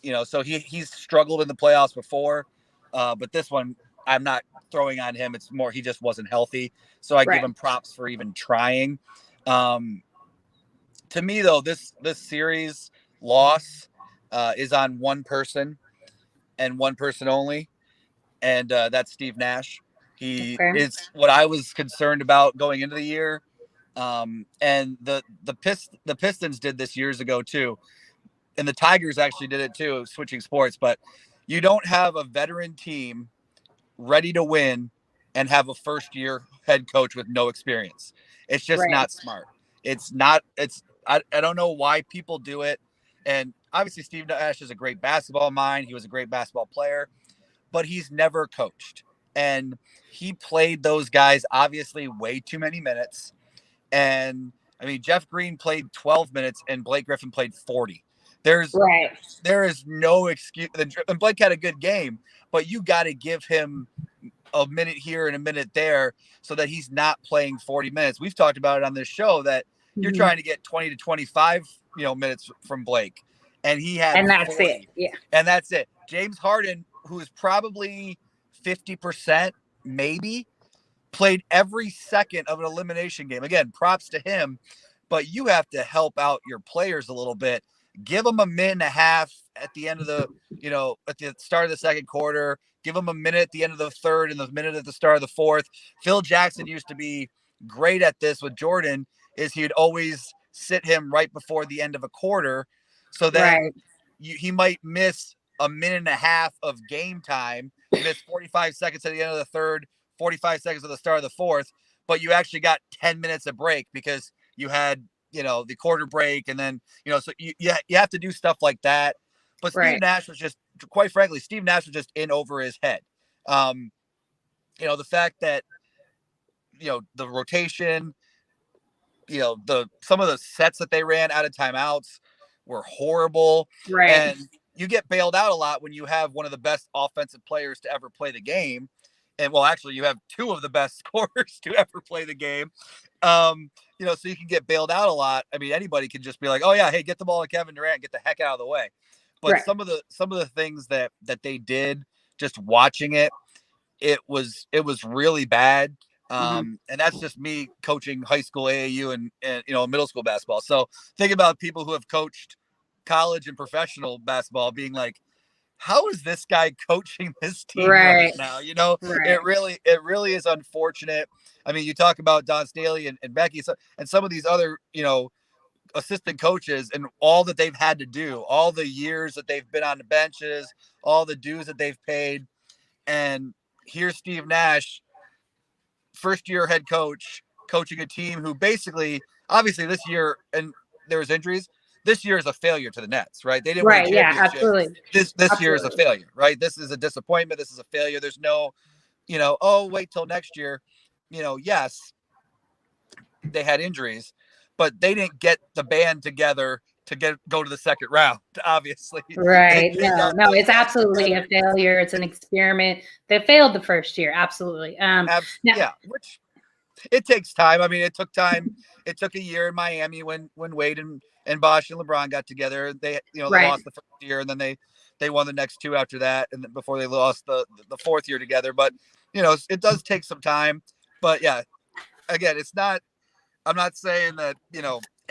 you know, so he's struggled in the playoffs before. But this one, I'm not throwing on him. It's more he just wasn't healthy. So I give him props for even trying. To me, though, this series loss is on one person and one person only, and that's Steve Nash. He is what I was concerned about going into the year. And the Pistons did this years ago too, and the Tigers actually did it too, switching sports. But you don't have a veteran team ready to win and have a first-year head coach with no experience. It's just not smart. It's not. I don't know why people do it. And obviously, Steve Nash is a great basketball mind. He was a great basketball player, but he's never coached. And he played those guys obviously way too many minutes. And I mean, Jeff Green played 12 minutes and Blake Griffin played 40. There is no excuse. And Blake had a good game, but you got to give him a minute here and a minute there so that he's not playing 40 minutes. We've talked about it on this show that you're trying to get 20 to 25, minutes from Blake, and he had, and that's 40. it. Yeah. And that's it. James Harden, who is probably 50%, maybe, played every second of an elimination game. Again, props to him, but you have to help out your players a little bit. Give them a minute and a half at the end of the, at the start of the second quarter. Give them a minute at the end of the third and the minute at the start of the fourth. Phil Jackson used to be great at this with Jordan, is he'd always sit him right before the end of a quarter. So that he might miss a minute and a half of game time, miss 45 seconds at the end of the third, 45 seconds at the start of the fourth, but you actually got 10 minutes of break because you had, the quarter break. And then, so you have to do stuff like that. But Steve Nash was just, quite frankly, Steve Nash was just in over his head. The fact that, the rotation, some of the sets that they ran out of timeouts were horrible. And you get bailed out a lot when you have one of the best offensive players to ever play the game. And well, actually you have two of the best scorers to ever play the game. So you can get bailed out a lot. I mean, anybody can just be like, oh yeah, hey, get the ball to Kevin Durant, get the heck out of the way. But some of the things that they did, just watching it was really bad. And that's just me coaching high school AAU and middle school basketball. So think about people who have coached college and professional basketball being like, how is this guy coaching this team right now? It really is unfortunate. I mean, you talk about Don Staley and Becky and some of these other, assistant coaches and all that they've had to do, all the years that they've been on the benches, all the dues that they've paid. And here's Steve Nash, first-year head coach, coaching a team who basically, obviously this year, and there was injuries, this year is a failure to the Nets, right? They didn't win a championship. Yeah, absolutely. This year is a failure, right? This is a disappointment. This is a failure. There's no, wait till next year. Yes, they had injuries, but they didn't get the band together to go to the second round, obviously. Right. No, it's absolutely a failure. It's an experiment that failed the first year. Absolutely. Which it takes time. I mean, it took time. It took a year in Miami when Wade and Bosh and LeBron got together. They, they lost the first year, and then they won the next two after that, and before they lost the fourth year together. But it does take some time. But yeah, again, I'm not saying that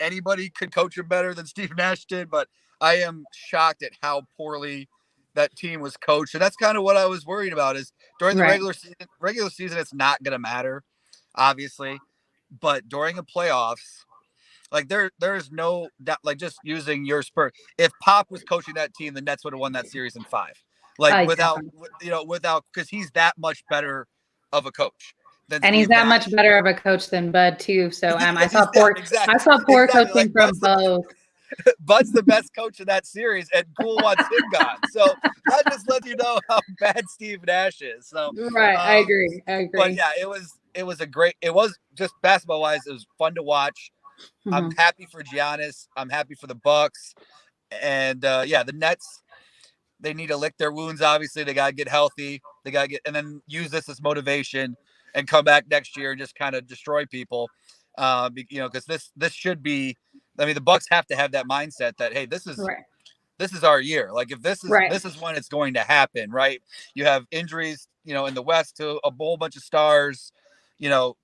anybody could coach him better than Steve Nash did, but I am shocked at how poorly that team was coached. And that's kind of what I was worried about, is during the regular season, it's not going to matter, obviously, but during the playoffs, like there's no doubt, like just using your Spurs, if Pop was coaching that team, the Nets would have won that series in 5, without, because he's that much better of a coach. And he's that much better of a coach than Bud too. So I saw poor coaching from both. Bud's the best coach in that series, and Cool wants him gone. So that just lets you know how bad Steve Nash is. So right, I agree. But yeah, it was just basketball wise, it was fun to watch. I'm happy for Giannis. I'm happy for the Bucks. And the Nets, they need to lick their wounds. Obviously, they got to get healthy. They got to get, and then use this as motivation and come back next year and just kind of destroy people. Because this should be. I mean, the Bucks have to have that mindset that, hey, this is our year. Like, if this is when it's going to happen, right? You have injuries, in the West to a whole bunch of stars.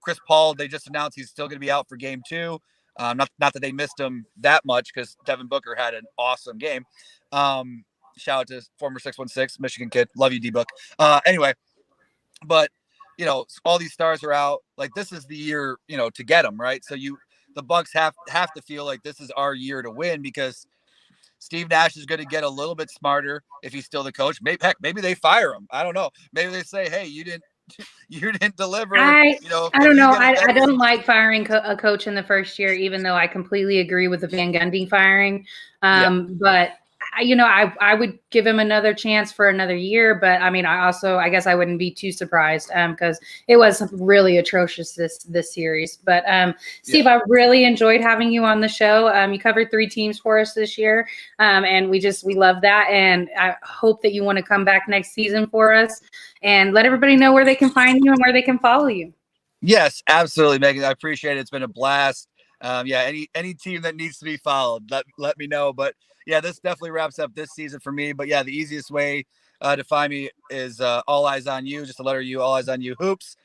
Chris Paul, they just announced he's still going to be out for game 2. Not that they missed him that much, because Devin Booker had an awesome game. Shout out to former 616 Michigan kid. Love you, D-Book. Anyway, but all these stars are out. Like, this is the year, to get them, right? So the Bucks have to feel like this is our year to win, because Steve Nash is going to get a little bit smarter if he's still the coach. Maybe they fire him. I don't know. Maybe they say, hey, you didn't deliver. I don't know. I don't like firing a coach in the first year, even though I completely agree with the Van Gundy firing. But I would give him another chance for another year. But I mean, I guess I wouldn't be too surprised because it was really atrocious this series. But Steve, I really enjoyed having you on the show. You covered 3 teams for us this year, and we love that. And I hope that you want to come back next season for us and let everybody know where they can find you and where they can follow you. Yes, absolutely, Megan. I appreciate it. It's been a blast. Any team that needs to be followed, let me know. But yeah, this definitely wraps up this season for me. But yeah, the easiest way to find me is All Eyes on You, just the letter U, All Eyes on You Hoops,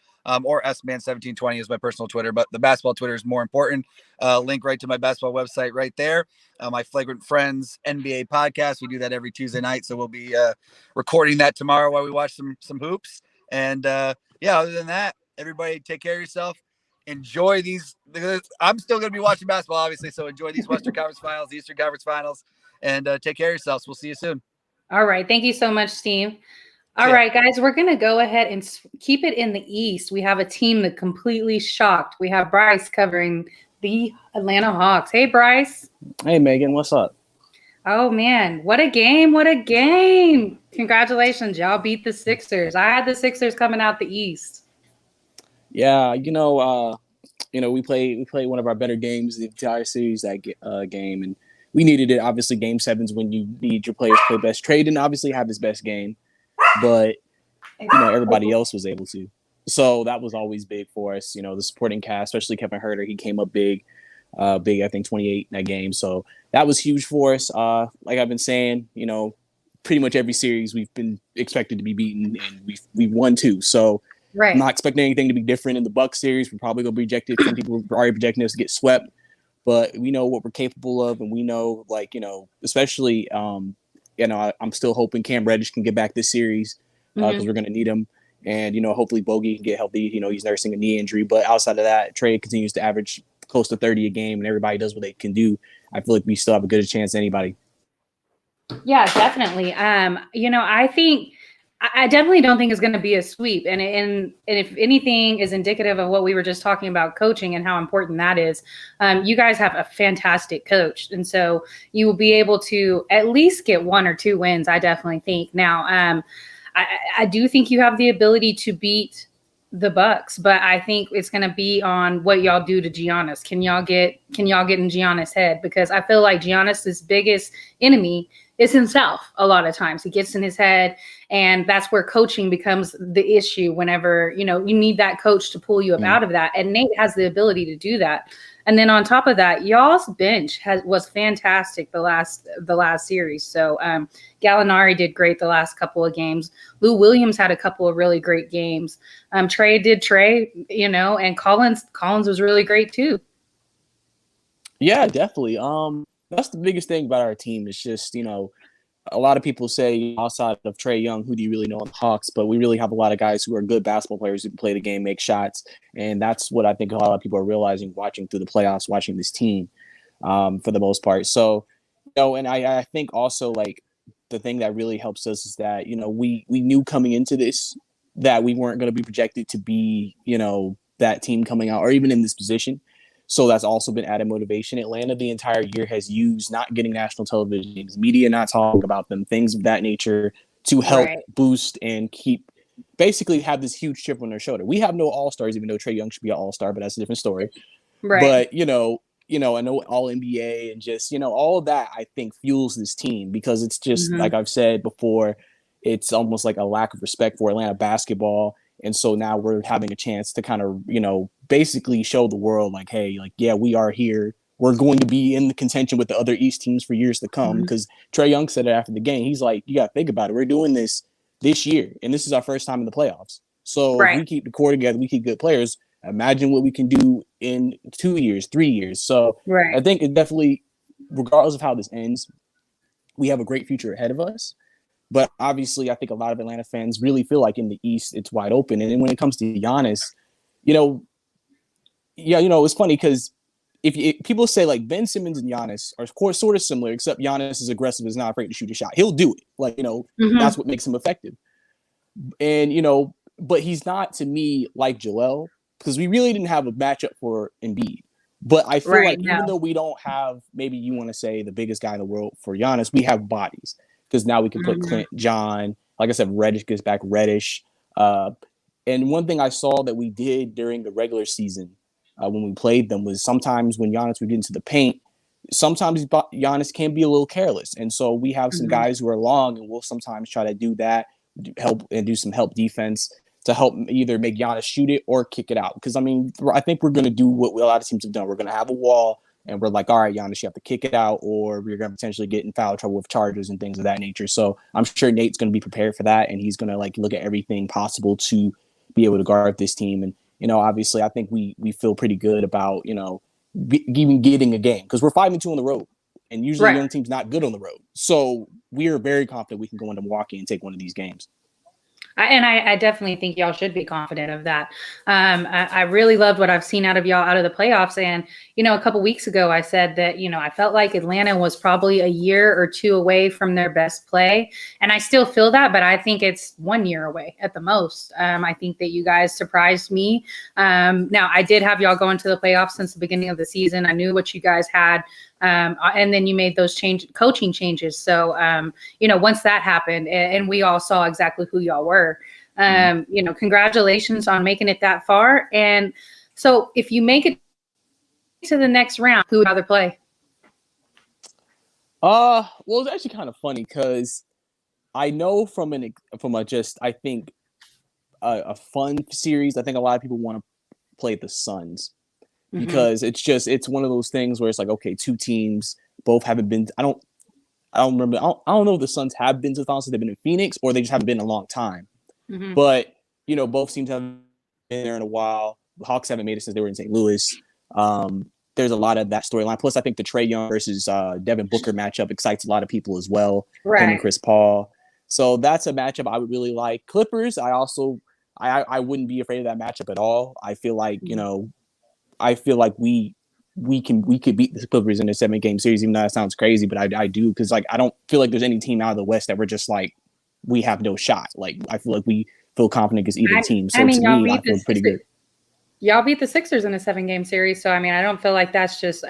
or SMan1720 is my personal Twitter. But the basketball Twitter is more important. Link right to my basketball website right there. My Flagrant Friends NBA podcast. We do that every Tuesday night, so we'll be recording that tomorrow while we watch some hoops. And other than that, everybody take care of yourself. Enjoy these. I'm still going to be watching basketball, obviously, so enjoy these Western Conference Finals, Eastern Conference Finals, and take care of yourselves. We'll see you soon. All right. Thank you so much, Steve. All right, guys, we're going to go ahead and keep it in the East. We have a team that completely shocked. We have Bryce covering the Atlanta Hawks. Hey, Bryce. Hey, Megan. What's up? Oh, man. What a game. What a game. Congratulations. Y'all beat the Sixers. I had the Sixers coming out the East. Yeah, we played one of our better games the entire series, that game, and we needed it. Obviously, Game 7's when you need your players to play best. Trey didn't obviously have his best game, but everybody else was able to. So that was always big for us. The supporting cast, especially Kevin Huerter, he came up big. I think 28 in that game. So that was huge for us. Like I've been saying, pretty much every series we've been expected to be beaten, and we won 2. So. Right. I'm not expecting anything to be different in the Bucks series. We're probably going to be rejected. Some people are already projecting us to get swept, but we know what we're capable of, and we know, especially, I'm still hoping Cam Reddish can get back this series because we're going to need him, and hopefully Bogey can get healthy. He's nursing a knee injury, but outside of that, Trey continues to average close to 30 a game, and everybody does what they can do. I feel like we still have a good chance than anybody. Yeah, definitely. I definitely don't think it's going to be a sweep. And if anything is indicative of what we were just talking about, coaching and how important that is, you guys have a fantastic coach. And so you will be able to at least get 1 or 2 wins, I definitely think. Now, I do think you have the ability to beat the Bucks, but I think it's going to be on what y'all do to Giannis. Can y'all get in Giannis' head? Because I feel like Giannis's biggest enemy is himself. A lot of times he gets in his head, and that's where coaching becomes the issue whenever, you need that coach to pull you up out of that. And Nate has the ability to do that. And then on top of that, y'all's bench was fantastic the last series. So Gallinari did great the last couple of games. Lou Williams had a couple of really great games. Trey did Trey, and Collins was really great too. Yeah, definitely. That's the biggest thing about our team. It's just, a lot of people say outside of Trae Young, who do you really know on the Hawks? But we really have a lot of guys who are good basketball players who can play the game, make shots. And that's what I think a lot of people are realizing watching through the playoffs, watching this team for the most part. So, and I think also the thing that really helps us is that, we knew coming into this that we weren't going to be projected to be, that team coming out or even in this position. So that's also been added motivation. Atlanta the entire year has used not getting national television, media not talking about them, things of that nature to help boost and keep basically have this huge chip on their shoulder. We have no all-stars, even though Trae Young should be an all-star, but that's a different story. Right. But, I know all NBA and just, all of that I think fuels this team because it's just, like I've said before, it's almost like a lack of respect for Atlanta basketball. And so now we're having a chance to kind of, basically show the world like, hey, like, yeah, we are here. We're going to be in the contention with the other East teams for years to come. Because Trae Young said it after the game. He's like, you got to think about it. We're doing this year, and this is our first time in the playoffs. So if we keep the core together, we keep good players. Imagine what we can do in 2 years, 3 years. So I think it definitely, regardless of how this ends, we have a great future ahead of us. But obviously, I think a lot of Atlanta fans really feel like in the East, it's wide open. And then when it comes to Giannis, it's funny because if people say like Ben Simmons and Giannis are of course sort of similar, except Giannis is aggressive, is not afraid to shoot a shot. He'll do it. Like, that's what makes him effective. And, but he's not to me like Joel because we really didn't have a matchup for Embiid. But I feel like even though we don't have, maybe you want to say the biggest guy in the world for Giannis, we have bodies because now we can put Clint, John, like I said, Reddish gets back Reddish. And one thing I saw that we did during the regular season when we played them was sometimes when Giannis would get into the paint, sometimes Giannis can be a little careless. And so we have some guys who are long and we'll sometimes try to do that, help and do some help defense to help either make Giannis shoot it or kick it out. Because, I think we're going to do what a lot of teams have done. We're going to have a wall and we're like, all right, Giannis, you have to kick it out or we're going to potentially get in foul trouble with charges and things of that nature. So I'm sure Nate's going to be prepared for that. And he's going to look at everything possible to be able to guard this team. And, obviously I think we feel pretty good about, even getting a game because we're 5-2 on the road and usually young team's not good on the road. So we are very confident we can go into Milwaukee and take one of these games. I definitely think y'all should be confident of that. I really loved what I've seen out of y'all out of the playoffs. And, a couple weeks ago, I said that, I felt like Atlanta was probably a year or two away from their best play. And I still feel that, but I think it's 1 year away at the most. I think that you guys surprised me. Now, I did have y'all going to the playoffs since the beginning of the season. I knew what you guys had. And then you made those coaching changes. So, once that happened and we all saw exactly who y'all were, congratulations on making it that far. And so if you make it to the next round, who would rather play? Well, it's actually kind of funny because I know from a fun series, I think a lot of people want to play the Suns. Because it's one of those things where it's like, okay, two teams both haven't been. I don't remember. I don't know if the Suns have been to the finals. They've been in Phoenix, or they just haven't been in a long time. But both teams haven't been there in a while. The Hawks haven't made it since they were in St. Louis. There's a lot of that storyline. Plus, I think the Trae Young versus Devin Booker matchup excites a lot of people as well. Him and Chris Paul. So that's a matchup I would really like. Clippers. I wouldn't be afraid of that matchup at all. I feel like we could beat the Clippers in a 7-game series, even though that sounds crazy, but I do because I don't feel like there's any team out of the West that we're just like we have no shot. Like I feel like we feel confident against either team. So to me, I feel pretty good. Y'all beat the Sixers in a 7-game series, so I don't feel like that's just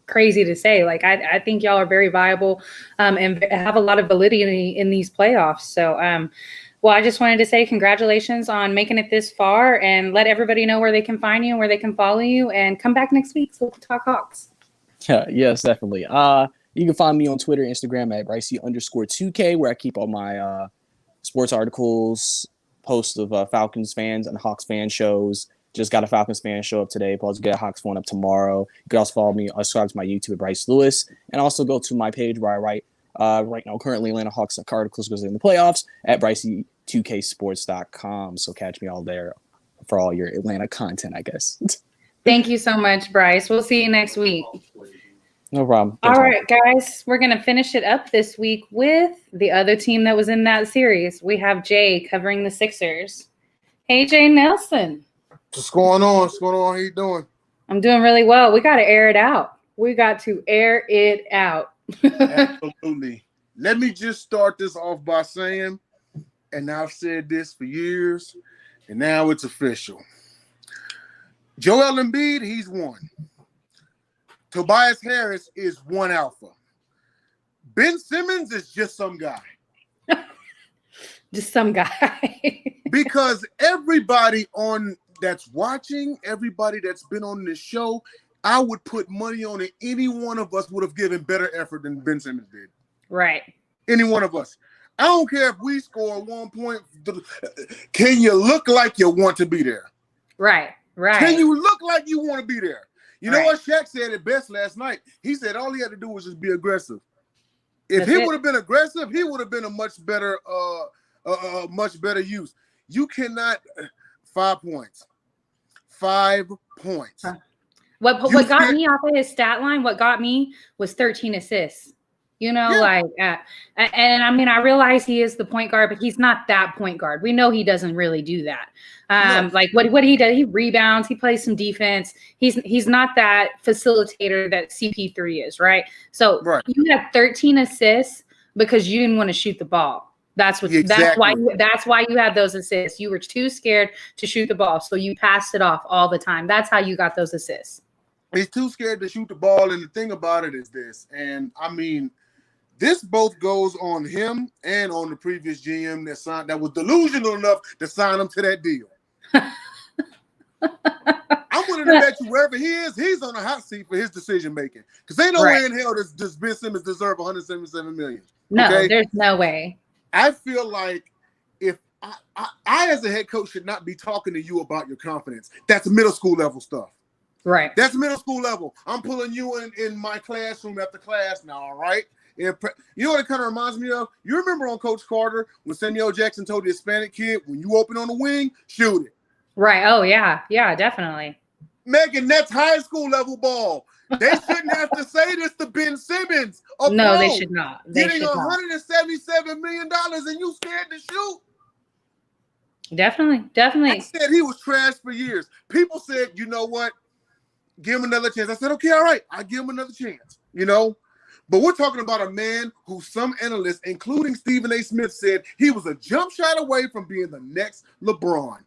crazy to say. Like I think y'all are very viable and have a lot of validity in these playoffs. So well, I just wanted to say congratulations on making it this far and let everybody know where they can find you and where they can follow you and come back next week so we can talk Hawks. Yes, definitely. You can find me on Twitter, Instagram at Bricey_2K, where I keep all my sports articles, posts of Falcons fans and Hawks fan shows. Just got a Falcons fan show up today. Plus, get a Hawks one up tomorrow. You can also follow me, subscribe to my YouTube at Bryce Lewis, and also go to my page where I write right now, currently Atlanta Hawks articles because they're in the playoffs at Bricey2ksports.com. So catch me all there for all your Atlanta content, I guess. Thank you so much, Bryce. We'll see you next week. No problem. Thanks, all right, guys, we're going to finish it up this week with the other team that was in that series. We have Jay covering the Sixers. Hey, Jay Nelson. What's going on? How you doing? I'm doing really well. We got to air it out. We got to air it out. Absolutely. Let me just start this off by saying, and I've said this for years, and now it's official. Joel Embiid, he's 1. Tobias Harris is 1 alpha. Ben Simmons is just some guy. Just some guy. Because everybody that's watching, everybody that's been on this show, I would put money on it. Any one of us would have given better effort than Ben Simmons did. Right. Any one of us. I don't care if we score 1 point. Can you look like you want to be there? Right. Can you look like you want to be there? You know Right. what Shaq said it best last night? He said all he had to do was just be aggressive. If That's he it. would have been aggressive, he would have been a much better use. You cannot 5 points. 5 points. What got me off of his stat line, what got me was 13 assists. You know, and I mean, I realize he is the point guard, but he's not that point guard. We know he doesn't really do that. No. Like what he does, he rebounds, he plays some defense. He's not that facilitator that CP3 is, right? So you had 13 assists because you didn't want to shoot the ball. That's why you had those assists. You were too scared to shoot the ball, so you passed it off all the time. That's how you got those assists. He's too scared to shoot the ball, and the thing about it is this, and I mean, this both goes on him and on the previous GM that was delusional enough to sign him to that deal. I'm willing to bet you wherever he is, he's on a hot seat for his decision making. Because ain't no way in hell does Ben Simmons deserve $177 million. No, okay? There's no way. I feel like if I as a head coach should not be talking to you about your confidence. That's middle school level stuff. Right. That's middle school level. I'm pulling you in my classroom after class now, all right? You know what it kind of reminds me of? You remember on Coach Carter when Samuel Jackson told the Hispanic kid, when you open on the wing, shoot it. Right. Oh, yeah. Yeah, definitely. Megan, that's high school level ball. They shouldn't have to say this to Ben Simmons. No, they should not. Getting $177 million and you scared to shoot? Definitely. I said he was trash for years. People said, you know what? Give him another chance. I said, okay, all right. I'll give him another chance, you know? But we're talking about a man who some analysts, including Stephen A. Smith, said he was a jump shot away from being the next LeBron.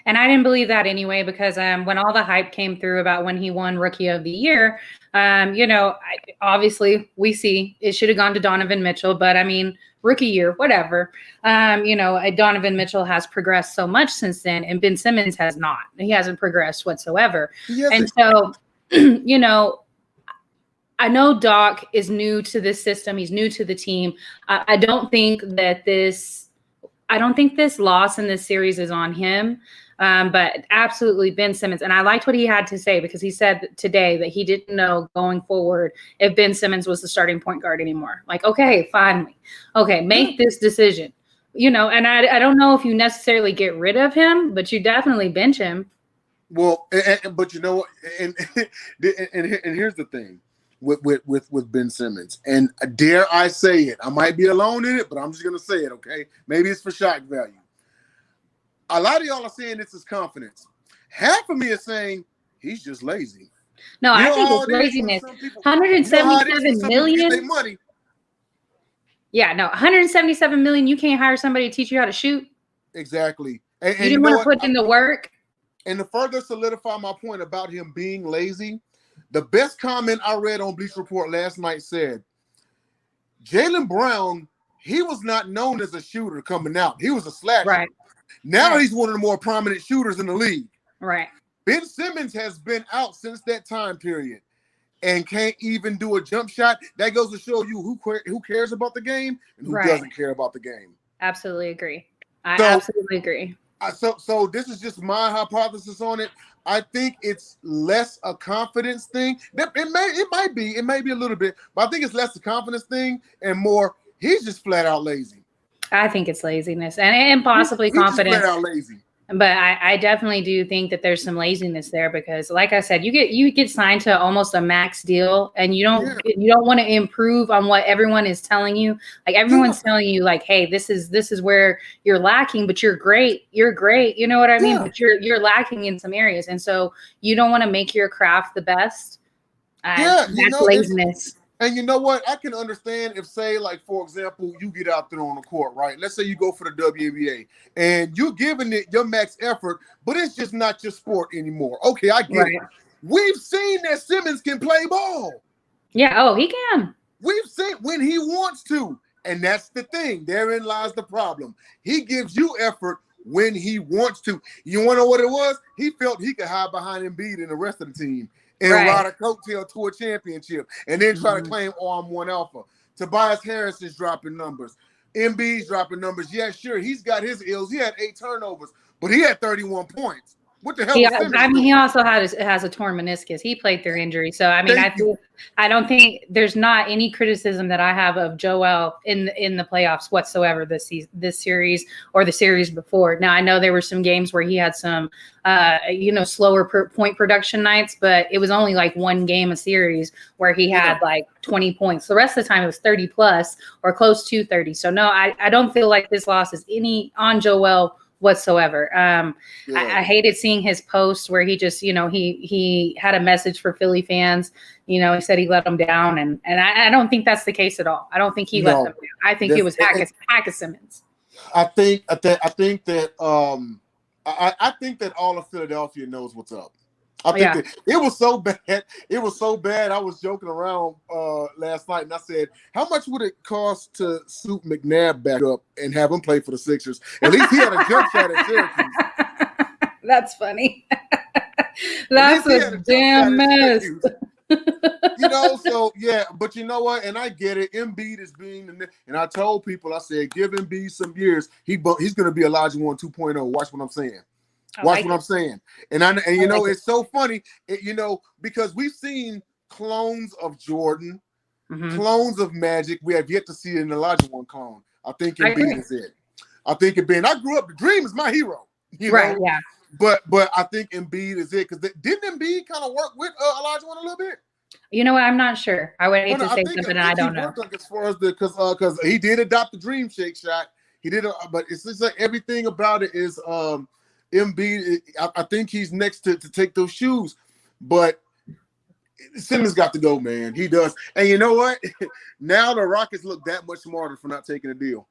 And I didn't believe that anyway, because when all the hype came through about when he won Rookie of the Year, obviously we see it should have gone to Donovan Mitchell, but I mean, rookie year, whatever. Donovan Mitchell has progressed so much since then, and Ben Simmons has not. He hasn't progressed whatsoever. And so, I know Doc is new to this system. He's new to the team. I don't think this loss in this series is on him. But absolutely Ben Simmons. And I liked what he had to say, because he said today that he didn't know going forward if Ben Simmons was the starting point guard anymore. Like, okay, finally. Okay, make this decision. And I don't know if you necessarily get rid of him, but you definitely bench him. Well, but you know what? And here's the thing with Ben Simmons. And dare I say it? I might be alone in it, but I'm just going to say it, okay? Maybe it's for shock value. A lot of y'all are saying this is confidence. Half of me is saying he's just lazy. No, I think it's laziness. 177 million. Money. Yeah, no, 177 million. You can't hire somebody to teach you how to shoot. Exactly. And you didn't want to put in the work. And to further solidify my point about him being lazy, the best comment I read on Bleacher Report last night said, Jaylen Brown, he was not known as a shooter coming out. He was a slasher. Right. Now he's one of the more prominent shooters in the league. Right. Ben Simmons has been out since that time period and can't even do a jump shot. That goes to show you who cares about the game and who doesn't care about the game. Absolutely agree. I absolutely agree. So this is just my hypothesis on it. I think it's less a confidence thing. It might be a little bit, but I think it's less a confidence thing and more he's just flat out lazy. I think it's laziness and possibly confidence. Just flat out lazy. But I definitely do think that there's some laziness there, because, like I said, you get signed to almost a max deal, and you don't want to improve on what everyone is telling you. Like, everyone's telling you, like, hey, this is where you're lacking, but you're great. You're great. You know what I mean? But you're lacking in some areas, and so you don't want to make your craft the best. That's laziness. And you know what? I can understand if, say, like, for example, you get out there on the court, right? Let's say you go for the WNBA and you're giving it your max effort, but it's just not your sport anymore. Okay, I get it. We've seen that Simmons can play ball. Yeah, oh, he can. We've seen when he wants to. And that's the thing. Therein lies the problem. He gives you effort when he wants to. You want to know what it was? He felt he could hide behind Embiid and the rest of the team and ride a coattail to a championship and then try to claim, oh, I'm one alpha. Tobias Harris is dropping numbers. Embiid's dropping numbers. Yeah, sure, he's got his ills. He had 8 turnovers, but he had 31 points. What the hell? He also has a torn meniscus. He played through injury. So I mean, I don't think there's not any criticism that I have of Joel in the playoffs whatsoever this series or the series before. Now I know there were some games where he had some slower point production nights, but it was only like one game a series where he had like 20 points. The rest of the time it was 30 plus or close to 30. So no, I don't feel like this loss is any on Joel whatsoever. I hated seeing his post where he just, he had a message for Philly fans. He said he let them down, and I don't think that's the case at all. I don't think he let them down. I think it was Hack Simmons. I think that all of Philadelphia knows what's up. I think that it was so bad. It was so bad. I was joking around last night, and I said, "How much would it cost to suit McNabb back up and have him play for the Sixers? At least he had a jump shot at Syracuse." That's funny. That's a damn mess. So yeah, but you know what? And I get it. Embiid is and I told people, I said, give Embiid some years. He's going to be Elijah 2.0. Watch what I'm saying. Watch what I'm saying. And it's so funny, because we've seen clones of Jordan, clones of Magic. We have yet to see an Elijah clone. I think Embiid is it. I think Embiid. I grew up. The Dream is my hero. Right. Yeah. But I think Embiid is it, because didn't Embiid kind of work with Elijah a little bit? You know what? I'm not sure. I would hate to say something, and I don't know. As far as because he did adopt the Dream Shake shot. He did, but it's just like everything about it is Embiid. I think he's next to take those shoes, but Simmons got to go, man. He does, and you know what? Now the Rockets look that much smarter for not taking a deal.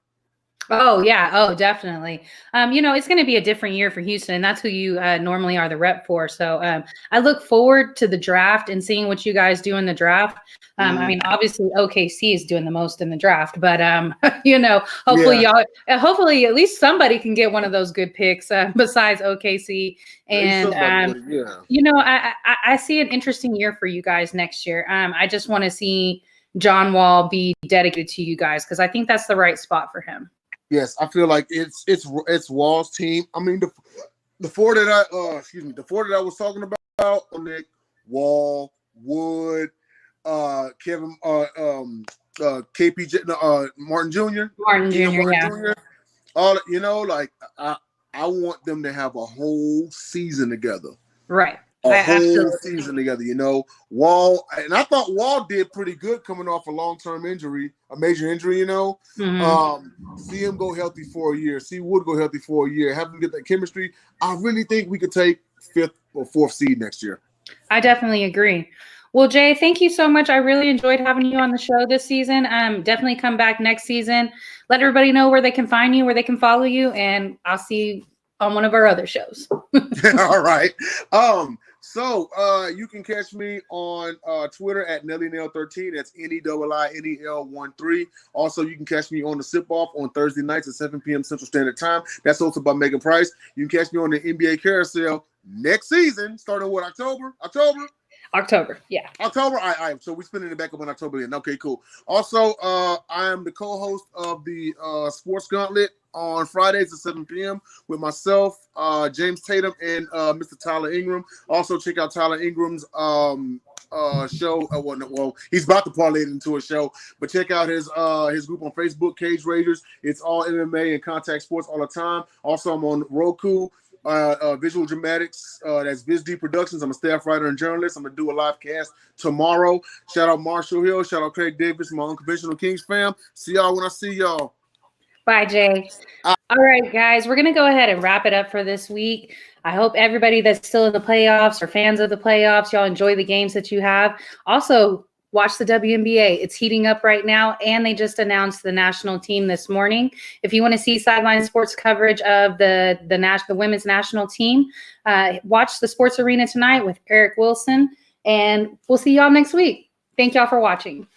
Oh, yeah. Oh, definitely. It's going to be a different year for Houston, and that's who you normally are the rep for. So I look forward to the draft and seeing what you guys do in the draft. I mean, obviously OKC is doing the most in the draft, but hopefully hopefully at least somebody can get one of those good picks besides OKC. And I see an interesting year for you guys next year. I just want to see John Wall be dedicated to you guys, because I think that's the right spot for him. Yes, I feel like it's Wall's team. I mean, the four that I was talking about, Nick, Wall, Wood, Kevin, KPJ, Martin Jr. Martin Jr. All I want them to have a whole season together. Right. A whole season together, Wall, and I thought Wall did pretty good coming off a long-term injury, a major injury, See him go healthy for a year. See Wood go healthy for a year. Have him get that chemistry. I really think we could take 5th or 4th seed next year. I definitely agree. Well, Jay, thank you so much. I really enjoyed having you on the show this season. Definitely come back next season. Let everybody know where they can find you, where they can follow you, and I'll see you on one of our other shows. All right. So you can catch me on Twitter at NellyNail13. That's NELLINEL13. Also, you can catch me on the Sip Off on Thursday nights at 7 p.m. Central Standard Time. That's also by Megan Price. You can catch me on the NBA Carousel next season, starting what, October? Yeah. October. All right. So we're spinning it back up in October then. Okay, cool. Also, I am the co-host of the Sports Gauntlet on Fridays at 7 p.m. with myself, James Tatum, and Mr. Tyler Ingram. Also, check out Tyler Ingram's show. Well, he's about to parlay it into a show, but check out his group on Facebook, Cage Raiders. It's all MMA and contact sports all the time. Also, I'm on Roku. Visual Dramatics, that's VizD Productions. I'm a staff writer and journalist. I'm gonna do a live cast tomorrow. Shout out Marshall Hill, shout out Craig Davis, my Unconventional Kings fam. See y'all when I see y'all. Bye, Jay. All right, guys, we're gonna go ahead and wrap it up for this week. I hope everybody that's still in the playoffs or fans of the playoffs, y'all enjoy the games that you have. Also, Watch the WNBA. It's heating up right now, and they just announced the national team this morning. If you want to see Sideline Sports coverage of the women's national team, watch the Sports Arena tonight with Eric Wilson, and we'll see y'all next week. Thank y'all for watching.